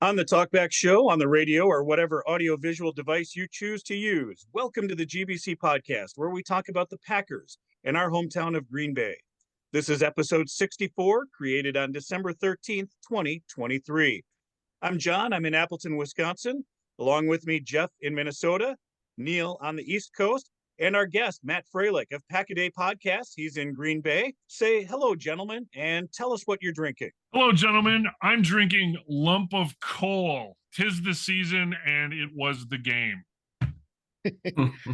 On the Talkback Show, on the radio, or whatever audiovisual device you choose to use, welcome to the GBC podcast, where we talk about the Packers in our hometown of Green Bay. This is episode 64, created on December 13th, 2023. I'm John. I'm in Appleton, Wisconsin. Along with me, Jeff in Minnesota, Neil on the East Coast, and our guest, Matt Freilich of Pack-A-Day Podcast. He's in Green Bay. Say hello, gentlemen, and tell us what you're drinking. Hello, gentlemen. I'm drinking lump of coal. 'Tis the season, and it was the game.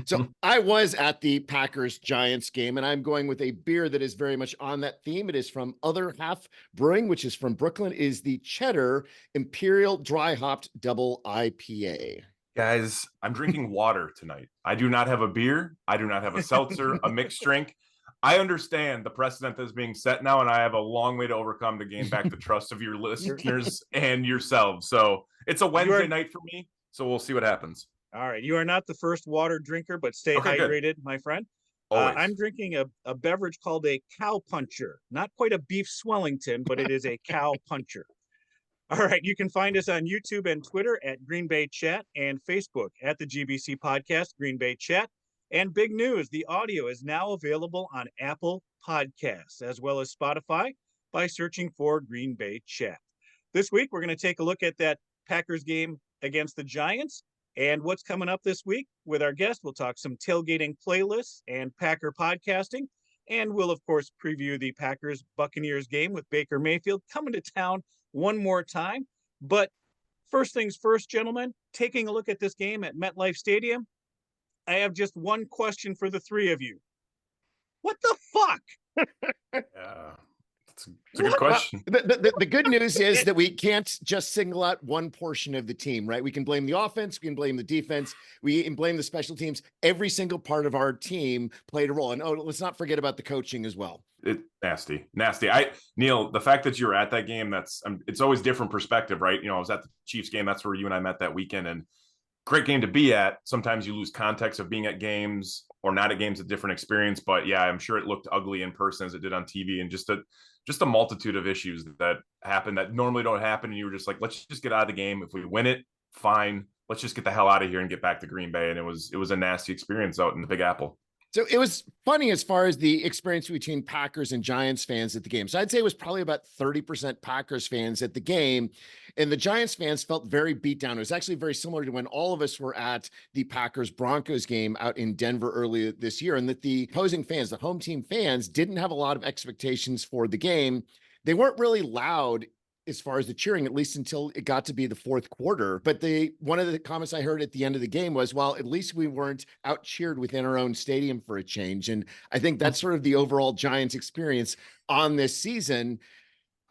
So I was at the Packers-Giants game, and I'm going with a beer that is very much on that theme. It is from Other Half Brewing, which is from Brooklyn. It is the Cheddar Imperial Dry Hopped Double IPA. Guys, I'm drinking water tonight. I do not have a beer. I do not have a seltzer, a mixed drink. I understand the precedent that's being set now, and I have a long way to overcome to gain back the trust of your listeners and yourselves. So it's a Wednesday night for me, so we'll see what happens. All right. You are not the first water drinker, but stay hydrated, good. My friend. I'm drinking a beverage called a cow puncher. Not quite a beef Swellington, but it is a cow puncher. All right. You can find us on YouTube and Twitter at Green Bay Chat and Facebook at the GBC Podcast, Green Bay Chat. And big news, the audio is now available on Apple Podcasts as well as Spotify by searching for Green Bay Chat. This week, we're going to take a look at that Packers game against the Giants. And what's coming up this week with our guest, we'll talk some tailgating playlists and Packer podcasting. And we'll, of course, preview the Packers-Buccaneers game with Baker Mayfield coming to town one more time. But first things first, gentlemen, taking a look at this game at MetLife Stadium, I have just one question for the three of you. What the fuck? It's a good question. The good news is that we can't just single out one portion of the team, right? We can blame the offense, we can blame the defense, we can blame the special teams. Every single part of our team played a role. And let's not forget about the coaching as well. Nasty. Neil, the fact that you were at that game, it's always different perspective, right? You know, I was at the Chiefs game. That's where you and I met that weekend, and great game to be at. Sometimes you lose context of being at games or not at games, a different experience. But yeah, I'm sure it looked ugly in person as it did on TV, and just a multitude of issues that happen that normally don't happen. And you were just like, let's just get out of the game. If we win it, fine. Let's just get the hell out of here and get back to Green Bay. And it was a nasty experience out in the Big Apple. So it was funny as far as the experience between Packers and Giants fans at the game. So I'd say it was probably about 30% Packers fans at the game, and the Giants fans felt very beat down. It was actually very similar to when all of us were at the Packers-Broncos game out in Denver earlier this year, and that the opposing fans, the home team fans, didn't have a lot of expectations for the game. They weren't really loud as far as the cheering, at least until it got to be the fourth quarter. But one of the comments I heard at the end of the game was, well, at least we weren't out cheered within our own stadium for a change. And I think that's sort of the overall Giants experience on this season.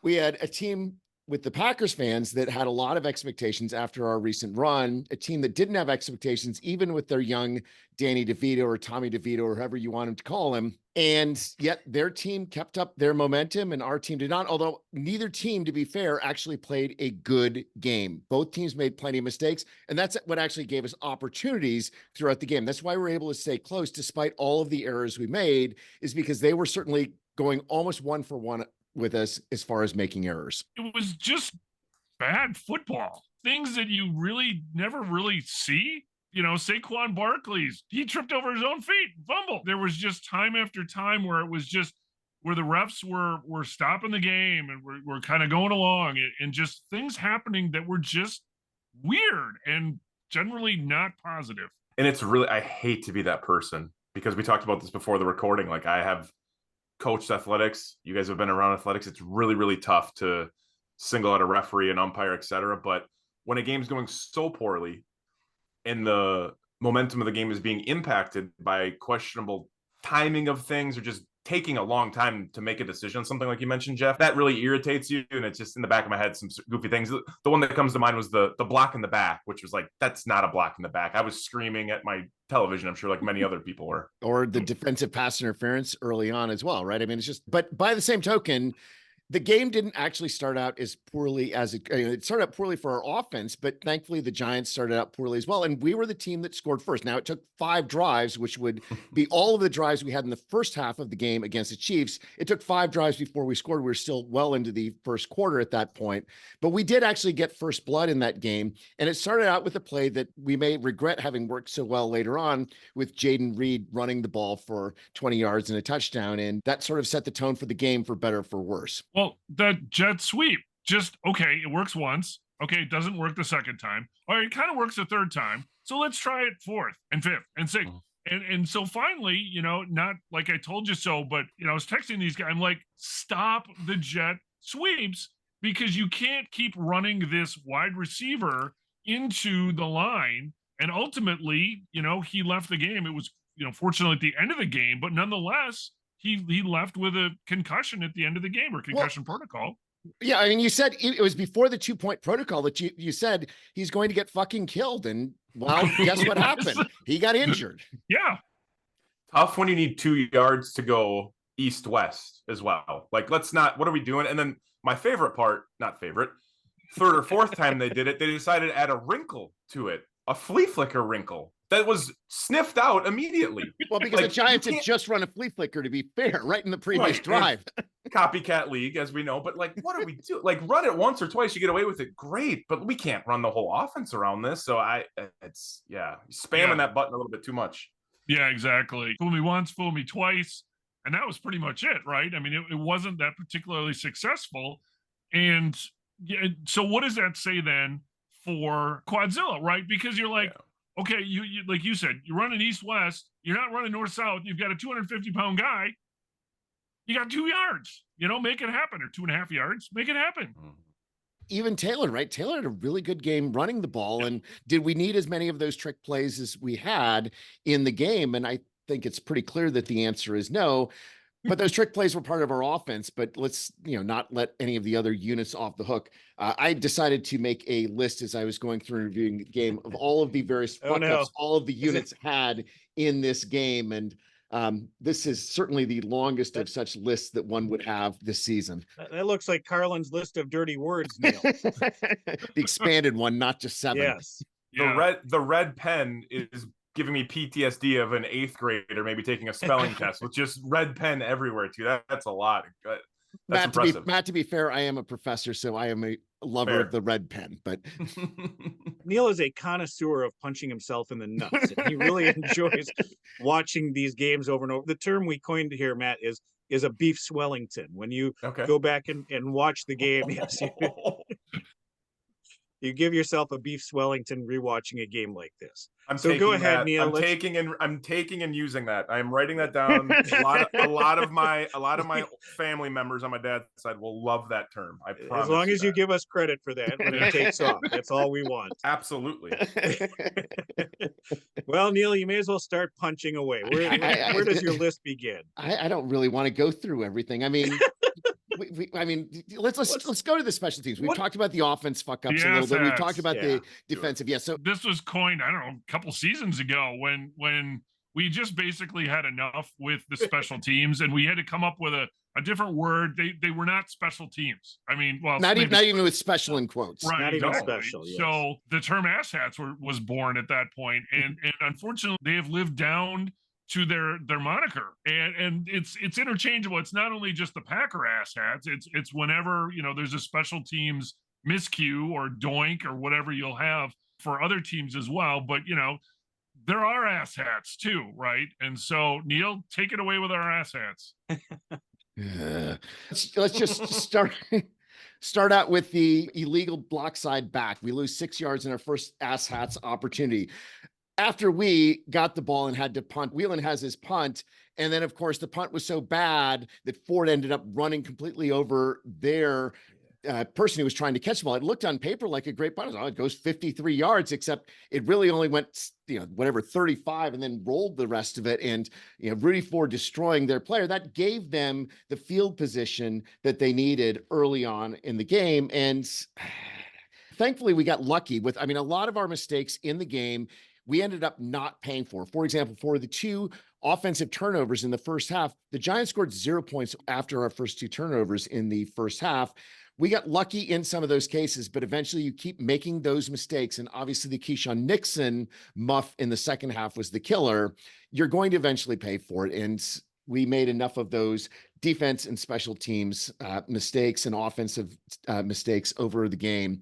We had a team with the Packers fans that had a lot of expectations after our recent run, a team that didn't have expectations, even with their young Danny DeVito or Tommy DeVito or whoever you want him to call him. And yet their team kept up their momentum and our team did not, although neither team, to be fair, actually played a good game. Both teams made plenty of mistakes, and that's what actually gave us opportunities throughout the game. That's why we're able to stay close despite all of the errors we made, is because they were certainly going almost one for one with us as far as making errors. It was just bad football. Things that you really never really see. You know, Saquon Barkley's, he tripped over his own feet, fumbled. There was just time after time where it was just where the refs were stopping the game and we're kind of going along and just things happening that were just weird and generally not positive. And it's really, I hate to be that person because we talked about this before the recording. Like, I have coached athletics. You guys have been around athletics. It's really, really tough to single out a referee, an umpire, etc. But when a game's going so poorly and the momentum of the game is being impacted by questionable timing of things or just taking a long time to make a decision on something like you mentioned, Jeff, that really irritates you. And it's just in the back of my head, some goofy things. The one that comes to mind was the block in the back, which was like, that's not a block in the back. I was screaming at my television, I'm sure, like many other people were. Or the defensive pass interference early on as well, right? I mean, it's just, but by the same token, The game didn't actually start out as poorly as it started out poorly for our offense, but thankfully the Giants started out poorly as well. And we were the team that scored first. Now it took 5 drives, which would be all of the drives we had in the first half of the game against the Chiefs. It took 5 drives before we scored. We were still well into the first quarter at that point, but we did actually get first blood in that game. And it started out with a play that we may regret having worked so well later on, with Jaden Reed running the ball for 20 yards and a touchdown. And that sort of set the tone for the game, for better or for worse. Well, that jet sweep, just, okay, it works once. Okay, it doesn't work the second time. All right, it kind of works the third time. So let's try it 4th and 5th and 6th. And so finally, not like I told you so, but, I was texting these guys. I'm like, stop the jet sweeps, because you can't keep running this wide receiver into the line. And ultimately, he left the game. It was, fortunately at the end of the game, but nonetheless, he left with a concussion at the end of the game, or concussion protocol. Yeah, I mean, you said it was before the 2-point protocol that you said he's going to get fucking killed. And, well, guess what happened? He got injured. Yeah. Tough when you need 2 yards to go east-west as well. Like, what are we doing? And then my favorite part, not favorite, 3rd or 4th time they did it, they decided to add a wrinkle to it, a flea flicker wrinkle that was sniffed out immediately. Well, because the Giants had just run a flea flicker, to be fair, right in the previous drive. Copycat league, as we know. But, like, what do we do? Like, run it once or twice, you get away with it, great. But we can't run the whole offense around this. So spamming that button a little bit too much. Yeah, exactly. Fool me once, fool me twice. And that was pretty much it, right? I mean, it wasn't that particularly successful. And so what does that say then for Quadzilla, right? Because you're like, okay, you like you said, you're running east-west, you're not running north-south, you've got a 250-pound guy, you got 2 yards, make it happen, or 2.5 yards, make it happen. Even Taylor, right? Taylor had a really good game running the ball. And did we need as many of those trick plays as we had in the game? And I think it's pretty clear that the answer is no. But those trick plays were part of our offense. But let's, not let any of the other units off the hook. I decided to make a list as I was going through and reviewing the game of all of the various fuck-ups all of the units had in this game. And this is certainly the longest of such lists that one would have this season. That looks like Carlin's list of dirty words, Neil. The expanded one, not just 7. Yes. The red pen is giving me PTSD of an 8th grader maybe taking a spelling test with just red pen everywhere too. That's a lot. That's impressive. Matt, to be fair, I am a professor, so I am a lover of the red pen. But Neil is a connoisseur of punching himself in the nuts. And he really enjoys watching these games over and over. The term we coined here, Matt, is a beef swellington. When you go back and watch the game, yes, you give yourself a beef swellington rewatching a game like this. Go ahead, Neil. I'm taking and using that. I'm writing that down. A lot of my family members on my dad's side will love that term. I promise. As long as you give us credit for that when it takes off, that's all we want. Absolutely. Well, Neil, you may as well start punching away. Where does your list begin? I don't really want to go through everything. I mean, let's go to the special teams. We've talked about the offense fuck ups a little bit. We've talked about the defensive. Yeah. So this was coined, I don't know, a couple seasons ago when we just basically had enough with the special teams, and we had to come up with a different word. They were not special teams. I mean, well, not even with special in quotes. Right. Not even special. Yes. So the term asshats was born at that point, and unfortunately, they have lived down to their moniker, and it's interchangeable. It's not only just the Packer asshats. It's whenever there's a special teams miscue or doink or whatever you'll have for other teams as well. But there are asshats too, right? And so Neil, take it away with our asshats. Let's just start out with the illegal block side back. We lose 6 yards in our first asshats opportunity. After we got the ball and had to punt, Whelan has his punt. And then, of course, the punt was so bad that Ford ended up running completely over their person who was trying to catch the ball. It looked on paper like a great punt. It goes 53 yards, except it really only went, 35 and then rolled the rest of it. And, Rudy Ford destroying their player, that gave them the field position that they needed early on in the game. And thankfully, we got lucky with, a lot of our mistakes in the game we ended up not paying for. For example, for the 2 offensive turnovers in the first half. The Giants scored 0 points after our first 2 turnovers in the first half. We got lucky in some of those cases, but eventually you keep making those mistakes. And obviously the Keyshawn Nixon muff in the second half was the killer. You're going to eventually pay for it. And we made enough of those defense and special teams mistakes and offensive mistakes over the game.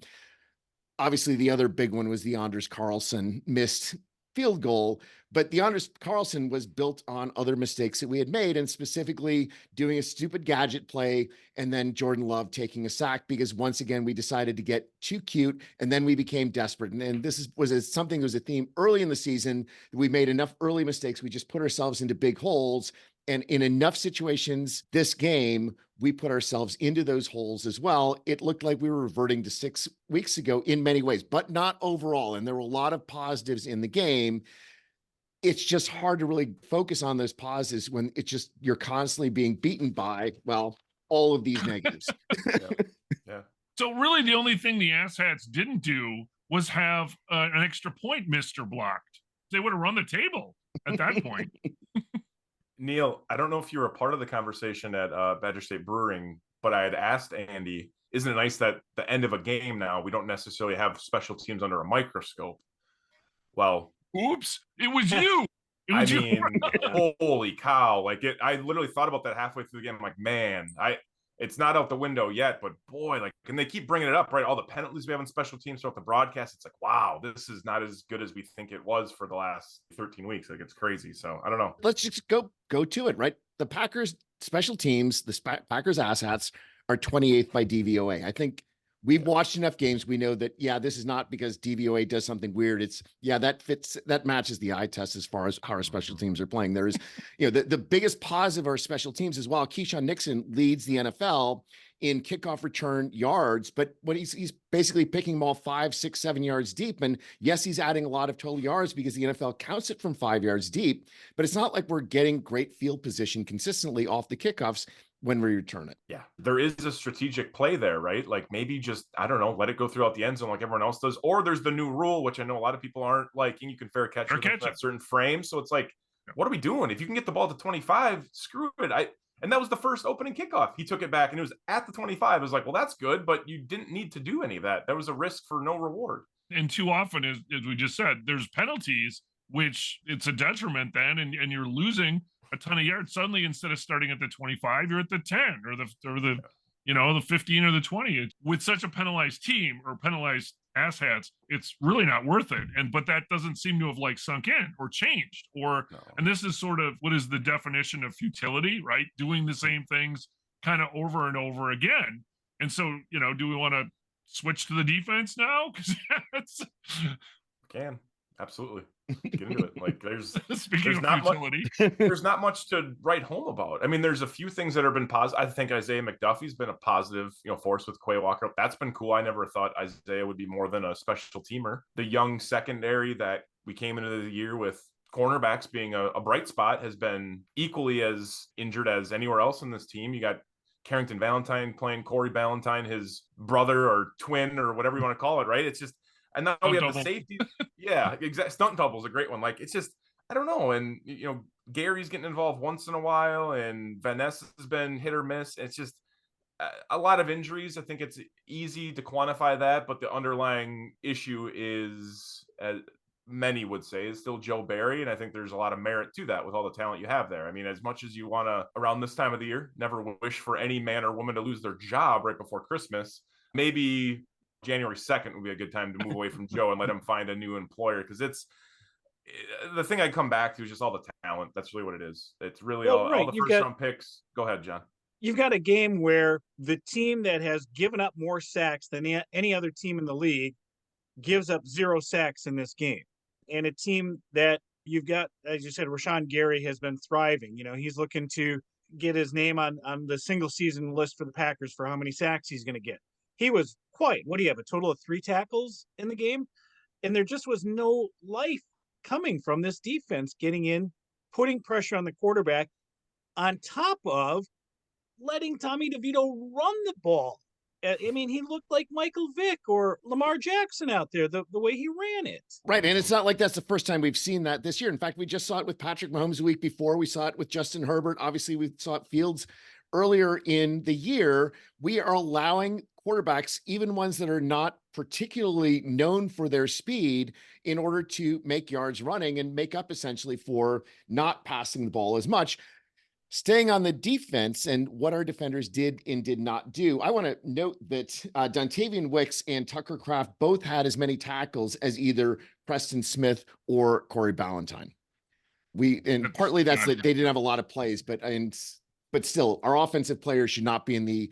Obviously, the other big one was the Anders Carlson missed field goal, but the Anders Carlson was built on other mistakes that we had made, and specifically doing a stupid gadget play and then Jordan Love taking a sack, because once again, we decided to get too cute and then we became desperate. And this was something that was a theme early in the season. We made enough early mistakes. We just put ourselves into big holes. And in enough situations this game, we put ourselves into those holes as well. It looked like we were reverting to 6 weeks ago in many ways, but not overall. And there were a lot of positives in the game. It's just hard to really focus on those positives when it's just, you're constantly being beaten by, well, all of these negatives. Yeah. So really the only thing the asshats didn't do was have an extra point missed or blocked. They would have run the table at that point. Neil, I don't know if you were a part of the conversation at Badger State Brewing, but I had asked Andy, isn't it nice that the end of a game now, we don't necessarily have special teams under a microscope? Well, oops, it was you. It was I mean, holy cow. Like I literally thought about that halfway through the game. I'm like, man, it's not out the window yet, but boy, like, and they keep bringing it up, right? All the penalties we have on special teams throughout the broadcast. It's like, wow, this is not as good as we think it was for the last 13 weeks. Like, it's crazy. So I don't know. Let's just go to it, right? The Packers special teams, the Packers asshats are 28th by DVOA. I think we've watched enough games. We know that, yeah, this is not because DVOA does something weird. It's, yeah, that matches the eye test as far as how our special teams are playing. There is, the biggest positive of our special teams as well. Keyshawn Nixon leads the NFL in kickoff return yards, but when he's basically picking them all 5, 6, 7 yards deep. And yes, he's adding a lot of total yards because the NFL counts it from 5 yards deep, but it's not like we're getting great field position consistently off the kickoffs when we return it. Yeah, there is a strategic play there, right? Like maybe just, I don't know, let it go throughout the end zone like everyone else does. Or there's the new rule, which I know a lot of people aren't liking. You can fair catch that certain frame. So it's like, what are we doing? If you can get the ball to 25, screw it. And that was the first opening kickoff. He took it back and it was at the 25. I was like, well, that's good, but you didn't need to do any of that. That was a risk for no reward. And too often, as we just said, there's penalties, which it's a detriment then, and you're losing a ton of yards. Suddenly, instead of starting at the 25, you're at the 10 or the 15 or the 20. With such a penalized team or penalized asshats, it's really not worth it. But that doesn't seem to have sunk in or changed. And this is sort of what is the definition of futility, right? Doing the same things kind of over and over again. And so, do we want to switch to the defense now? Because can absolutely get into it. Like there's not futility. There's not much to write home about. I mean, there's a few things that have been positive. I think Isaiah McDuffie's been a positive, force with Quay Walker. That's been cool. I never thought Isaiah would be more than a special teamer. The young secondary that we came into the year with cornerbacks being a bright spot has been equally as injured as anywhere else in this team. You got Carrington Valentine playing Corey Ballantyne, his brother or twin or whatever you want to call it, right? It's just, and now we have the safety. Yeah, exactly. Stunt double is a great one. Like, it's just, I don't know. And, Gary's getting involved once in a while, and Vanessa's been hit or miss. It's just a lot of injuries. I think it's easy to quantify that, but the underlying issue is, as many would say, is still Joe Barry. And I think there's a lot of merit to that with all the talent you have there. I mean, as much as you want to, around this time of the year, never wish for any man or woman to lose their job right before Christmas, maybe January 2nd would be a good time to move away from Joe and let him find a new employer. Because it's the thing I come back to is just all the talent. That's really what it is. It's really all the first-round picks. Go ahead, John. You've got a game where the team that has given up more sacks than any other team in the league gives up 0 sacks in this game. And a team that you've got, as you said, Rashawn Gary has been thriving. He's looking to get his name on the single season list for the Packers for how many sacks he's going to get. He was what do you have, a total of 3 tackles in the game? And there just was no life coming from this defense getting in, putting pressure on the quarterback, on top of letting Tommy DeVito run the ball I mean, he looked like Michael Vick or Lamar Jackson out there, the way he ran it. Right. And it's not like that's the first time we've seen that this year. In fact, we just saw it with Patrick Mahomes the week before. We saw it with Justin Herbert. Obviously, we saw it Fields earlier in the year. We are allowing quarterbacks, even ones that are not particularly known for their speed, in order to make yards running and make up essentially for not passing the ball as much. Staying on the defense and what our defenders did and did not do, I want to note that Dontavian Wicks and Tucker Kraft both had as many tackles as either Preston Smith or Corey Ballantyne. Partly that's that they didn't have a lot of plays, but still, our offensive players should not be in the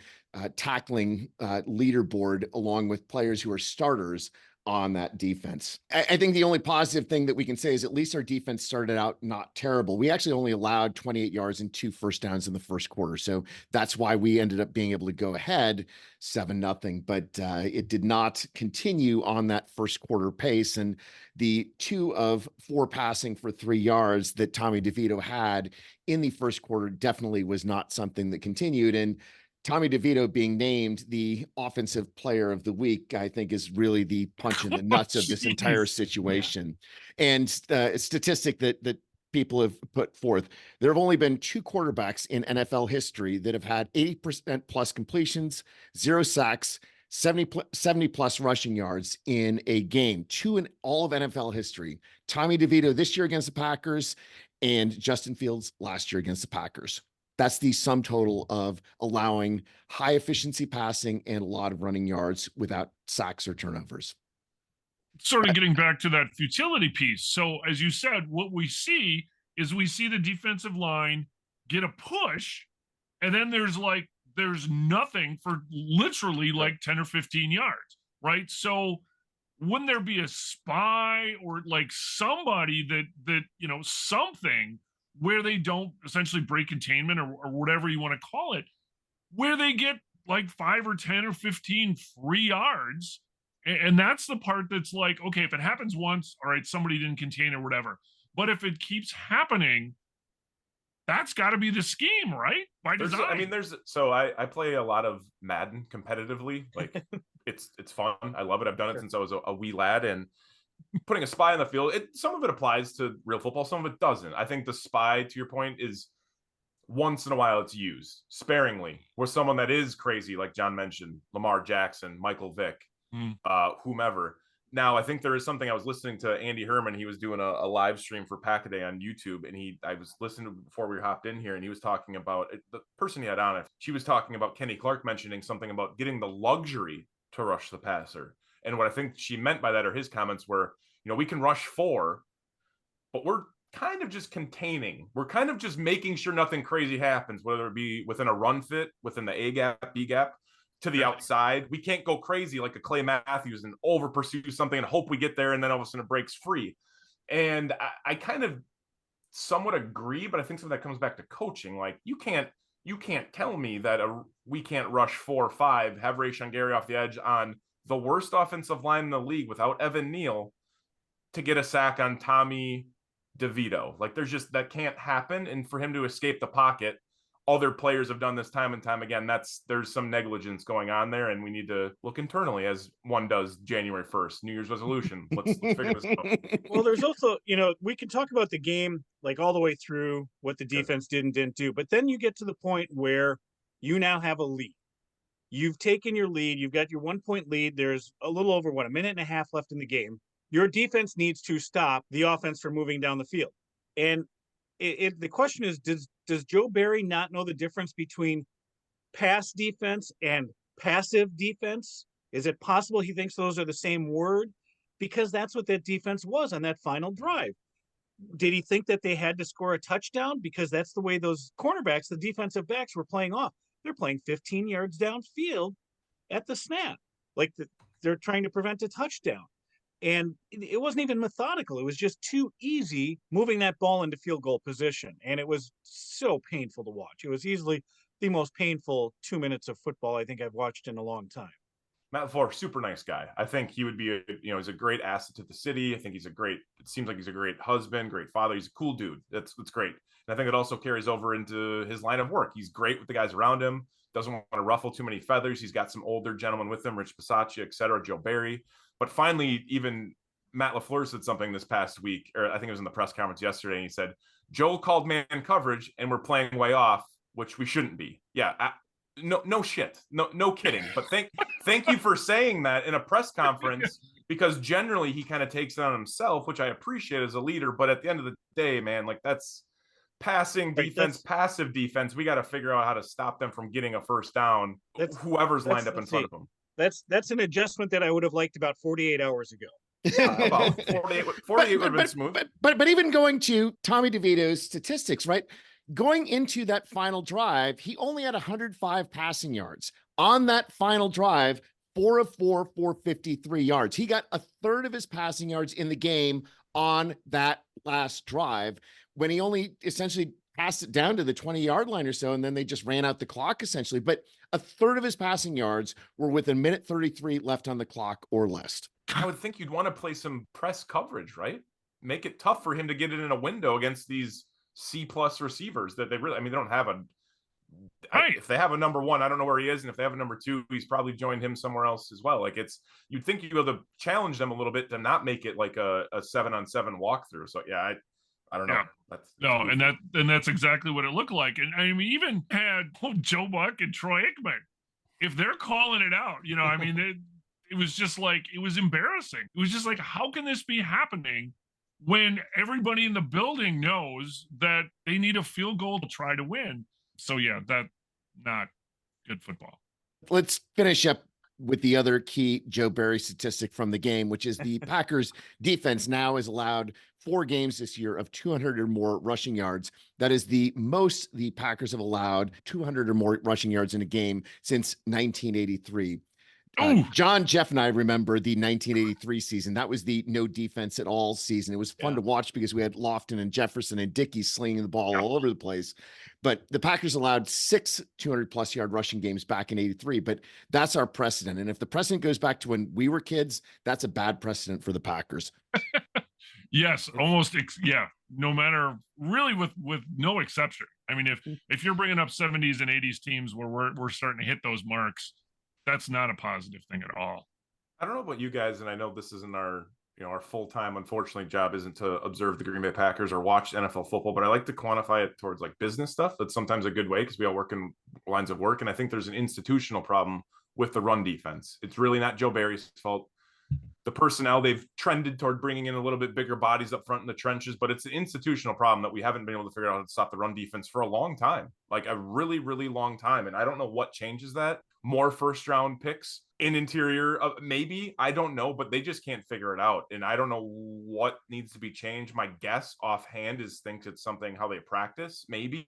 tackling leaderboard along with players who are starters on that defense. I think the only positive thing that we can say is at least our defense started out not terrible. We actually only allowed 28 yards and 2 first downs in the first quarter. So that's why we ended up being able to go ahead 7-0, but it did not continue on that first quarter pace. And the 2 of 4 passing for 3 yards that Tommy DeVito had in the first quarter definitely was not something that continued. And Tommy DeVito being named the offensive player of the week, I think, is really the punch in the nuts of this entire situation. Yeah. And a statistic that people have put forth, there have only been 2 quarterbacks in NFL history that have had 80% plus completions, 0 sacks, 70 plus rushing yards in a game. 2 in all of NFL history. Tommy DeVito this year against the Packers and Justin Fields last year against the Packers. That's the sum total of allowing high efficiency passing and a lot of running yards without sacks or turnovers. Sort of getting back to that futility piece. So as you said, what we see is we see the defensive line get a push, and then there's nothing for literally like 10 or 15 yards, right? So wouldn't there be a spy or like somebody that something where they don't essentially break containment or whatever you want to call it, where they get like 5 or 10 or 15 free yards? And that's the part that's like, okay, if it happens once, all right, somebody didn't contain or whatever. But if it keeps happening, that's got to be the scheme, right? By design. I play a lot of Madden competitively. Like it's fun. I love it. I've done it since I was a wee lad, and putting a spy on the field, some of it applies to real football, some of it doesn't. I think the spy, to your point, is once in a while it's used sparingly, where someone that is crazy, like John mentioned, Lamar Jackson, Michael Vick, whomever. Now, I think there is something. I was listening to Andy Herman. He was doing a live stream for Pack-A-Day on YouTube, and I was listening to before we hopped in here, and he was talking about the person he had on it. She was talking about Kenny Clark mentioning something about getting the luxury to rush the passer. And what I think she meant by that, or his comments were, we can rush 4, but we're kind of just containing. We're kind of just making sure nothing crazy happens, whether it be within a run fit, within the A gap, B gap, to the outside. We can't go crazy like a Clay Matthews and over pursue something and hope we get there, and then all of a sudden it breaks free. And I kind of somewhat agree, but I think some of that comes back to coaching. Like you can't tell me that we can't rush 4 or 5, have Rashawn Gary off the edge on the worst offensive line in the league without Evan Neal to get a sack on Tommy DeVito. Like that can't happen. And for him to escape the pocket, other players have done this time and time again. There's some negligence going on there, and we need to look internally, as one does January 1st, New Year's resolution. Let's figure this out. Well, there's also, we can talk about the game like all the way through what the defense did and didn't do, but then you get to the point where you now have a lead. You've taken your lead. You've got your 1-point lead. There's a little over, a minute and a half left in the game. Your defense needs to stop the offense from moving down the field. And the question is, does Joe Barry not know the difference between pass defense and passive defense? Is it possible he thinks those are the same word? Because that's what that defense was on that final drive. Did he think that they had to score a touchdown? Because that's the way those cornerbacks, the defensive backs, were playing off. They're playing 15 yards downfield at the snap. Like they're trying to prevent a touchdown. And it wasn't even methodical. It was just too easy moving that ball into field goal position. And it was so painful to watch. It was easily the most painful 2 minutes of football I think I've watched in a long time. Matt LaFleur, super nice guy. I think he would be, he's a great asset to the city. I think it seems like he's a great husband, great father. He's a cool dude. That's great. And I think it also carries over into his line of work. He's great with the guys around him. doesn't want to ruffle too many feathers. He's got some older gentlemen with him, Rich Bisaccia, et cetera, Joe Barry. But finally, even Matt LaFleur said something this past week, or I think it was in the press conference yesterday, and he said, Joel called man coverage and we're playing way off, which we shouldn't be. Yeah, no shit. No kidding. But thank you for saying that in a press conference, because generally he kind of takes it on himself, which I appreciate as a leader. But at the end of the day, man, like that's passing defense, passive defense. We got to figure out how to stop them from getting a first down. Whoever's lined up in front of them. That's an adjustment that I would have liked about 48 hours ago. About 48 would have been smooth. But even going to Tommy DeVito's statistics, right? Going into that final drive, he only had 105 passing yards. On that final drive, 4 of 4, 453 yards. He got a third of his passing yards in the game on that last drive, when he only essentially passed it down to the 20-yard line or so, and then they just ran out the clock essentially. But a third of his passing yards were with a minute 33 left on the clock or less. I would think you'd want to play some press coverage, right? Make it tough for him to get it in a window against these C+ receivers that they really, I mean, they don't have if they have a number one, I don't know where he is. And if they have a number two, he's probably joined him somewhere else as well. Like you'd think you'd be able to challenge them a little bit to not make it like a 7-on-7 walkthrough. So yeah, I don't know. Yeah. And that's exactly what it looked like. And I mean, even had Joe Buck and Troy Aikman, if they're calling it out, I mean, it was just like, it was embarrassing. It was just like, how can this be happening when everybody in the building knows that they need a field goal to try to win? So yeah, that's not good football. Let's finish up with the other key Joe Barry statistic from the game, which is the Packers defense now has allowed 4 games this year of 200 or more rushing yards. That is the most the Packers have allowed 200 or more rushing yards in a game since 1983. John, Jeff, and I remember the 1983 season. That was the no defense at all season. It was fun to watch because we had Lofton and Jefferson and Dickey slinging the ball all over the place. But the Packers allowed 6 200-plus yard rushing games back in 83. But that's our precedent. And if the precedent goes back to when we were kids, that's a bad precedent for the Packers. Yes, almost. Yeah, no matter, really, with no exception. I mean, if you're bringing up 70s and 80s teams where we're starting to hit those marks, that's not a positive thing at all. I don't know about you guys, and I know this isn't our full-time, unfortunately, job isn't to observe the Green Bay Packers or watch NFL football, but I like to quantify it towards like business stuff. That's sometimes a good way because we all work in lines of work, and I think there's an institutional problem with the run defense. It's really not Joe Barry's fault. The personnel, they've trended toward bringing in a little bit bigger bodies up front in the trenches, but it's an institutional problem that we haven't been able to figure out how to stop the run defense for a long time, like a really, really long time. And I don't know what changes that. More first-round picks in interior, maybe, I don't know, but they just can't figure it out. And I don't know what needs to be changed. My guess offhand is it's something how they practice, maybe.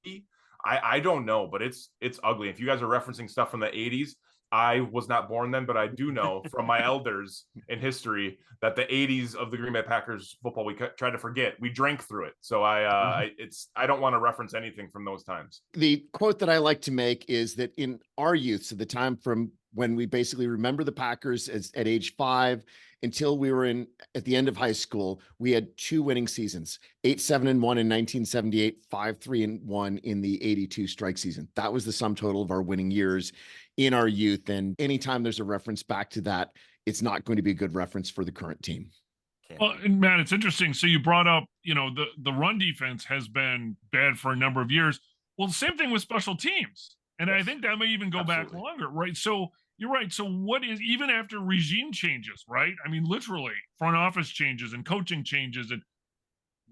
I don't know, but it's ugly. If you guys are referencing stuff from the 80s, I was not born then, but I do know from my elders in history that the 80s of the Green Bay Packers football, we tried to forget. We drank through it. So I don't want to reference anything from those times. The quote that I like to make is that in our youth, so the time from when we basically remember the Packers at age 5 until we were at the end of high school, we had 2 winning seasons, 8-7-1 in 1978, 5-3-1 in the 82 strike season. That was the sum total of our winning years in our youth. And anytime there's a reference back to that, it's not going to be a good reference for the current team. Well, and Matt, it's interesting. So you brought up, the run defense has been bad for a number of years. Well, the same thing with special teams. And yes. I think that may even go back longer, right? So you're right. So what is, even after regime changes, right? I mean, literally front office changes and coaching changes, and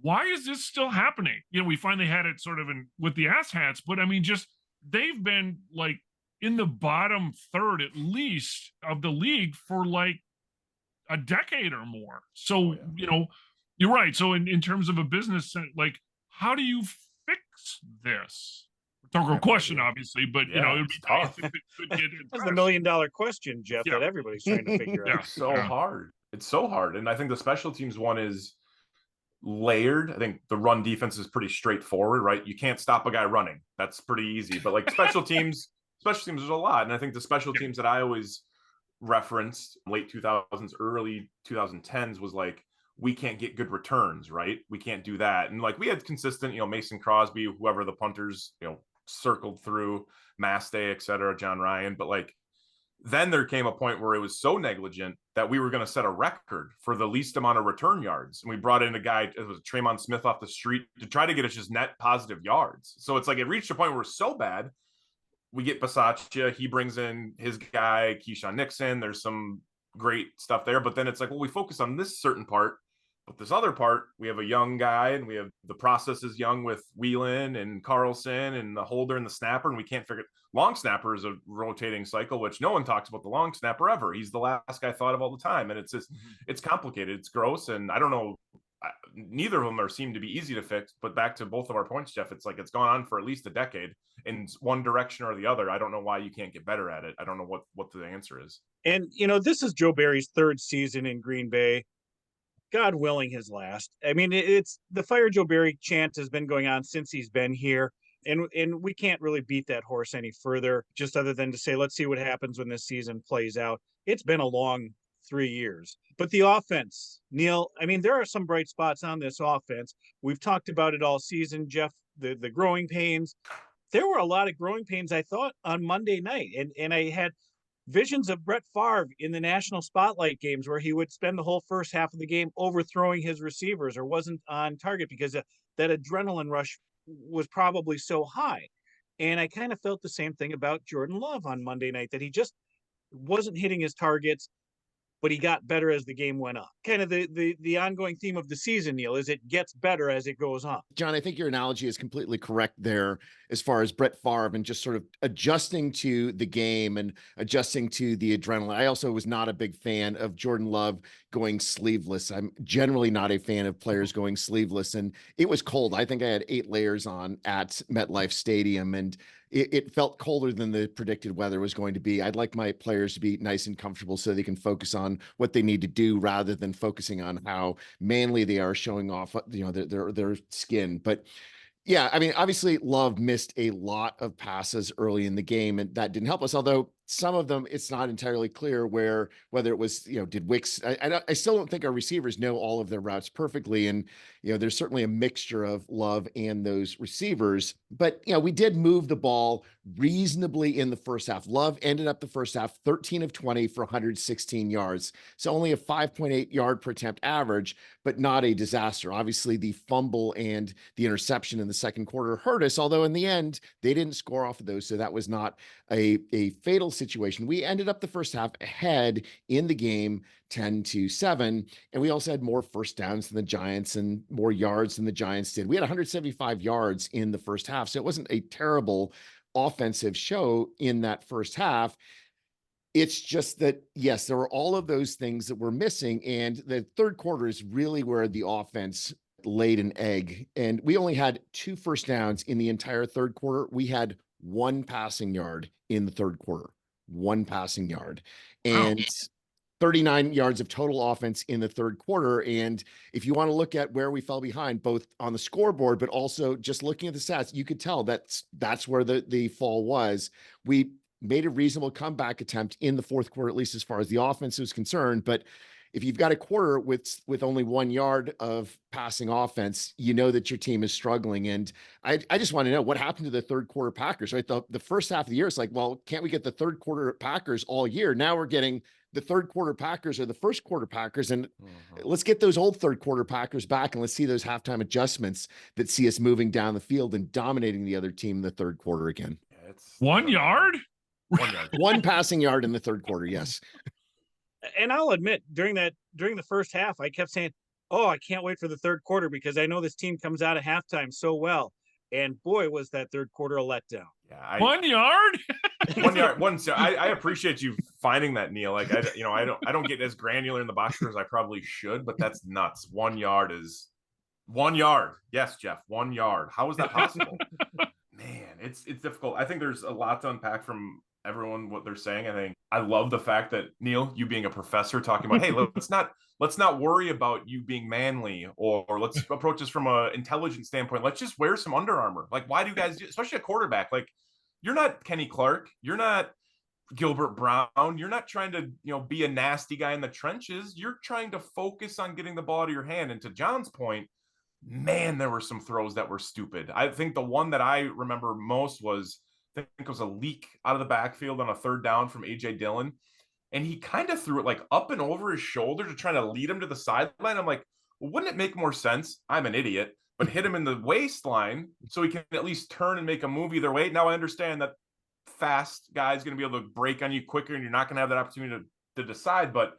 why is this still happening? We finally had it sort of with the ass hats, but I mean, just, they've been like in the bottom third, at least, of the league for like a decade or more. So, you're right. So in terms of a business, like, how do you fix this? Rhetorical question, obviously, but it would be tough. That's the $1 million question, Jeff, that everybody's trying to figure out. It's so hard. It's so hard. And I think the special teams one is layered. I think the run defense is pretty straightforward, right? You can't stop a guy running. That's pretty easy. But like special teams, there's a lot. And I think the special teams that I always referenced, late 2000s, early 2010s, was like, we can't get good returns, right? We can't do that. And like, we had consistent, Mason Crosby, whoever the punters, circled through Mass Day, et cetera, John Ryan. But like, then there came a point where it was so negligent that we were going to set a record for the least amount of return yards. And we brought in a guy, it was Tremont Smith off the street, to try to get us just net positive yards. So it's like it reached a point where it was so bad. We get Bisaccia, he brings in his guy, Keyshawn Nixon. There's some great stuff there. But then it's like, well, we focus on this certain part. But this other part, we have a young guy, and we have the process is young with Whelan and Carlson and the holder and the snapper, and we can't figure it. Long snapper is a rotating cycle, which no one talks about the long snapper ever. He's the last guy thought of all the time, and it's just it's complicated, it's gross, and I don't know. Neither of them seem to be easy to fix. But back to both of our points, Jeff, it's like it's gone on for at least a decade in one direction or the other. I don't know why you can't get better at it. I don't know what the answer is. And this is Joe Barry's third season in Green Bay. God willing, his last. I mean, it's the Fire Joe Barry chant has been going on since he's been here. And we can't really beat that horse any further, just other than to say, let's see what happens when this season plays out. It's been a long 3 years. But the offense, Neil, I mean, there are some bright spots on this offense. We've talked about it all season, Jeff, the growing pains. There were a lot of growing pains, I thought, on Monday night. And I had visions of Brett Favre in the national spotlight games where he would spend the whole first half of the game overthrowing his receivers or wasn't on target because that adrenaline rush was probably so high. And I kind of felt the same thing about Jordan Love on Monday night, that he just wasn't hitting his targets, but he got better as the game went on. Kind of the ongoing theme of the season, Neil, is it gets better as it goes on. John, I think your analogy is completely correct there as far as Brett Favre and just sort of adjusting to the game and adjusting to the adrenaline. I also was not a big fan of Jordan Love going sleeveless. I'm generally not a fan of players going sleeveless, and it was cold. I think I had 8 layers on at MetLife Stadium, and it felt colder than the predicted weather was going to be. I'd like my players to be nice and comfortable so they can focus on what they need to do rather than focusing on how manly they are showing off, their skin. But yeah, I mean, obviously Love missed a lot of passes early in the game, and that didn't help us. Although some of them, it's not entirely clear whether it was, did Wicks, I still don't think our receivers know all of their routes perfectly. And, there's certainly a mixture of Love and those receivers, but, we did move the ball reasonably in the first half. Love ended up the first half 13 of 20 for 116 yards. So only a 5.8 yard per attempt average, but not a disaster. Obviously the fumble and the interception in the second quarter hurt us, although in the end they didn't score off of those. So that was not a fatal situation. We ended up the first half ahead in the game 10-7. And we also had more first downs than the Giants and more yards than the Giants did. We had 175 yards in the first half. So it wasn't a terrible offensive show in that first half. It's just that, yes, there were all of those things that were missing. And the third quarter is really where the offense laid an egg. And we only had 2 first downs in the entire third quarter. We had 1 passing yard in the third quarter, 1 passing yard, and 39 yards of total offense in the third quarter. And if you want to look at where we fell behind, both on the scoreboard, but also just looking at the stats, you could tell that's where the fall was. We made a reasonable comeback attempt in the fourth quarter, at least as far as the offense was concerned. But if you've got a quarter with only 1 yard of passing offense, you know that your team is struggling. And I just want to know what happened to the third quarter Packers, right? The first half of the year, it's like, well, can't we get the third quarter Packers all year? Now we're getting the third quarter Packers or the first quarter Packers. And let's get those old third quarter Packers back, and let's see those halftime adjustments that see us moving down the field and dominating the other team in the third quarter again. Yeah, it's 1 yard? 1 yard. 1 passing yard in the third quarter. Yes. And I'll admit, during the first half, I kept saying, oh, I can't wait for the third quarter because I know this team comes out of halftime so well. And boy, was that third quarter a letdown. Yeah, 1 yard? 1 yard. I appreciate you finding that, Neil. Like I don't get as granular in the box score as I probably should, but that's nuts. 1 yard is 1 yard. Yes, Jeff, 1 yard. How is that possible? Man, it's difficult. I think there's a lot to unpack from everyone, what they're saying. I think I love the fact that, Neil, you being a professor, talking about, hey, let's not worry about you being manly, or let's approach this from an intelligence standpoint. Let's just wear some Under Armour. Like, why do you guys, especially a quarterback, like, you're not Kenny Clark, you're not Gilbert Brown, you're not trying to be a nasty guy in the trenches. You're trying to focus on getting the ball out of your hand. And to John's point, man, there were some throws that were stupid. I think the one that I remember most was, I think it was a leak out of the backfield on a 3rd down from AJ Dillon. And he kind of threw it like up and over his shoulder to try to lead him to the sideline. I'm like, well, wouldn't it make more sense? I'm an idiot, but hit him in the waistline so he can at least turn and make a move either way. Now I understand that fast guy's going to be able to break on you quicker and you're not going to have that opportunity to decide, but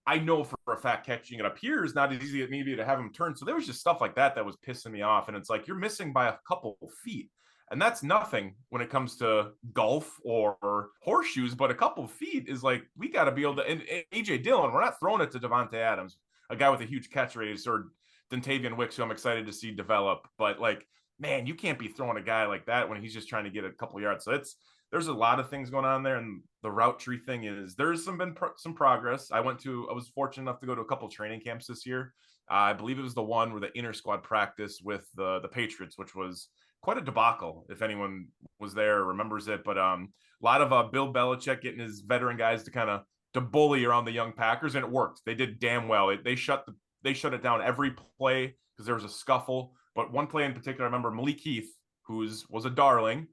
I know for a fact catching it up here is not as easy as maybe to have him turn. So there was just stuff like that was pissing me off. And it's like, you're missing by a couple feet. And that's nothing when it comes to golf or horseshoes, but a couple of feet is like, we got to be able to, and AJ Dillon, we're not throwing it to Devontae Adams, a guy with a huge catch radius, or Dontavian Wicks, who I'm excited to see develop. But like, man, you can't be throwing a guy like that when he's just trying to get a couple yards. So there's a lot of things going on there. And the route tree thing is, there's some progress. I was fortunate enough to go to a couple training camps this year. I believe it was the one where the inter squad practice with the Patriots, which was quite a debacle if anyone was there or remembers it. But a lot of Bill Belichick getting his veteran guys to bully around the young Packers, and it worked. They did damn well. They shut it down every play because there was a scuffle. But one play in particular, I remember Malik Heath, was a darling,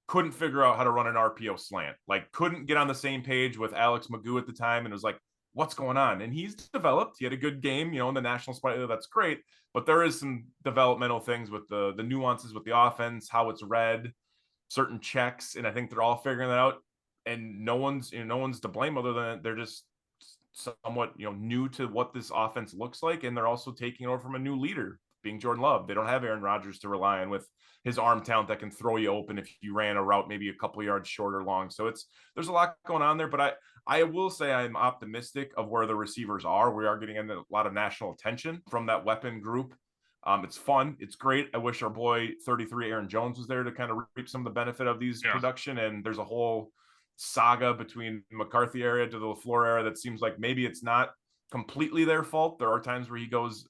couldn't figure out how to run an RPO slant, like couldn't get on the same page with Alex Magoo at the time. And it was like, what's going on? And he's developed. He had a good game, in the national spotlight. That's great. But there is some developmental things with the nuances with the offense, how it's read, certain checks. And I think they're all figuring that out. And no one's to blame other than they're just somewhat, new to what this offense looks like. And they're also taking over from a new leader, being Jordan Love. They don't have Aaron Rodgers to rely on with his arm talent that can throw you open if you ran a route maybe a couple yards short or long. So there's a lot going on there, but I will say I'm optimistic of where the receivers are. We are getting a lot of national attention from that weapon group. It's fun. It's great. I wish our boy 33 Aaron Jones was there to kind of reap some of the benefit of these production. And there's a whole saga between McCarthy area to the LaFleur era that seems like maybe it's not completely their fault. There are times where he goes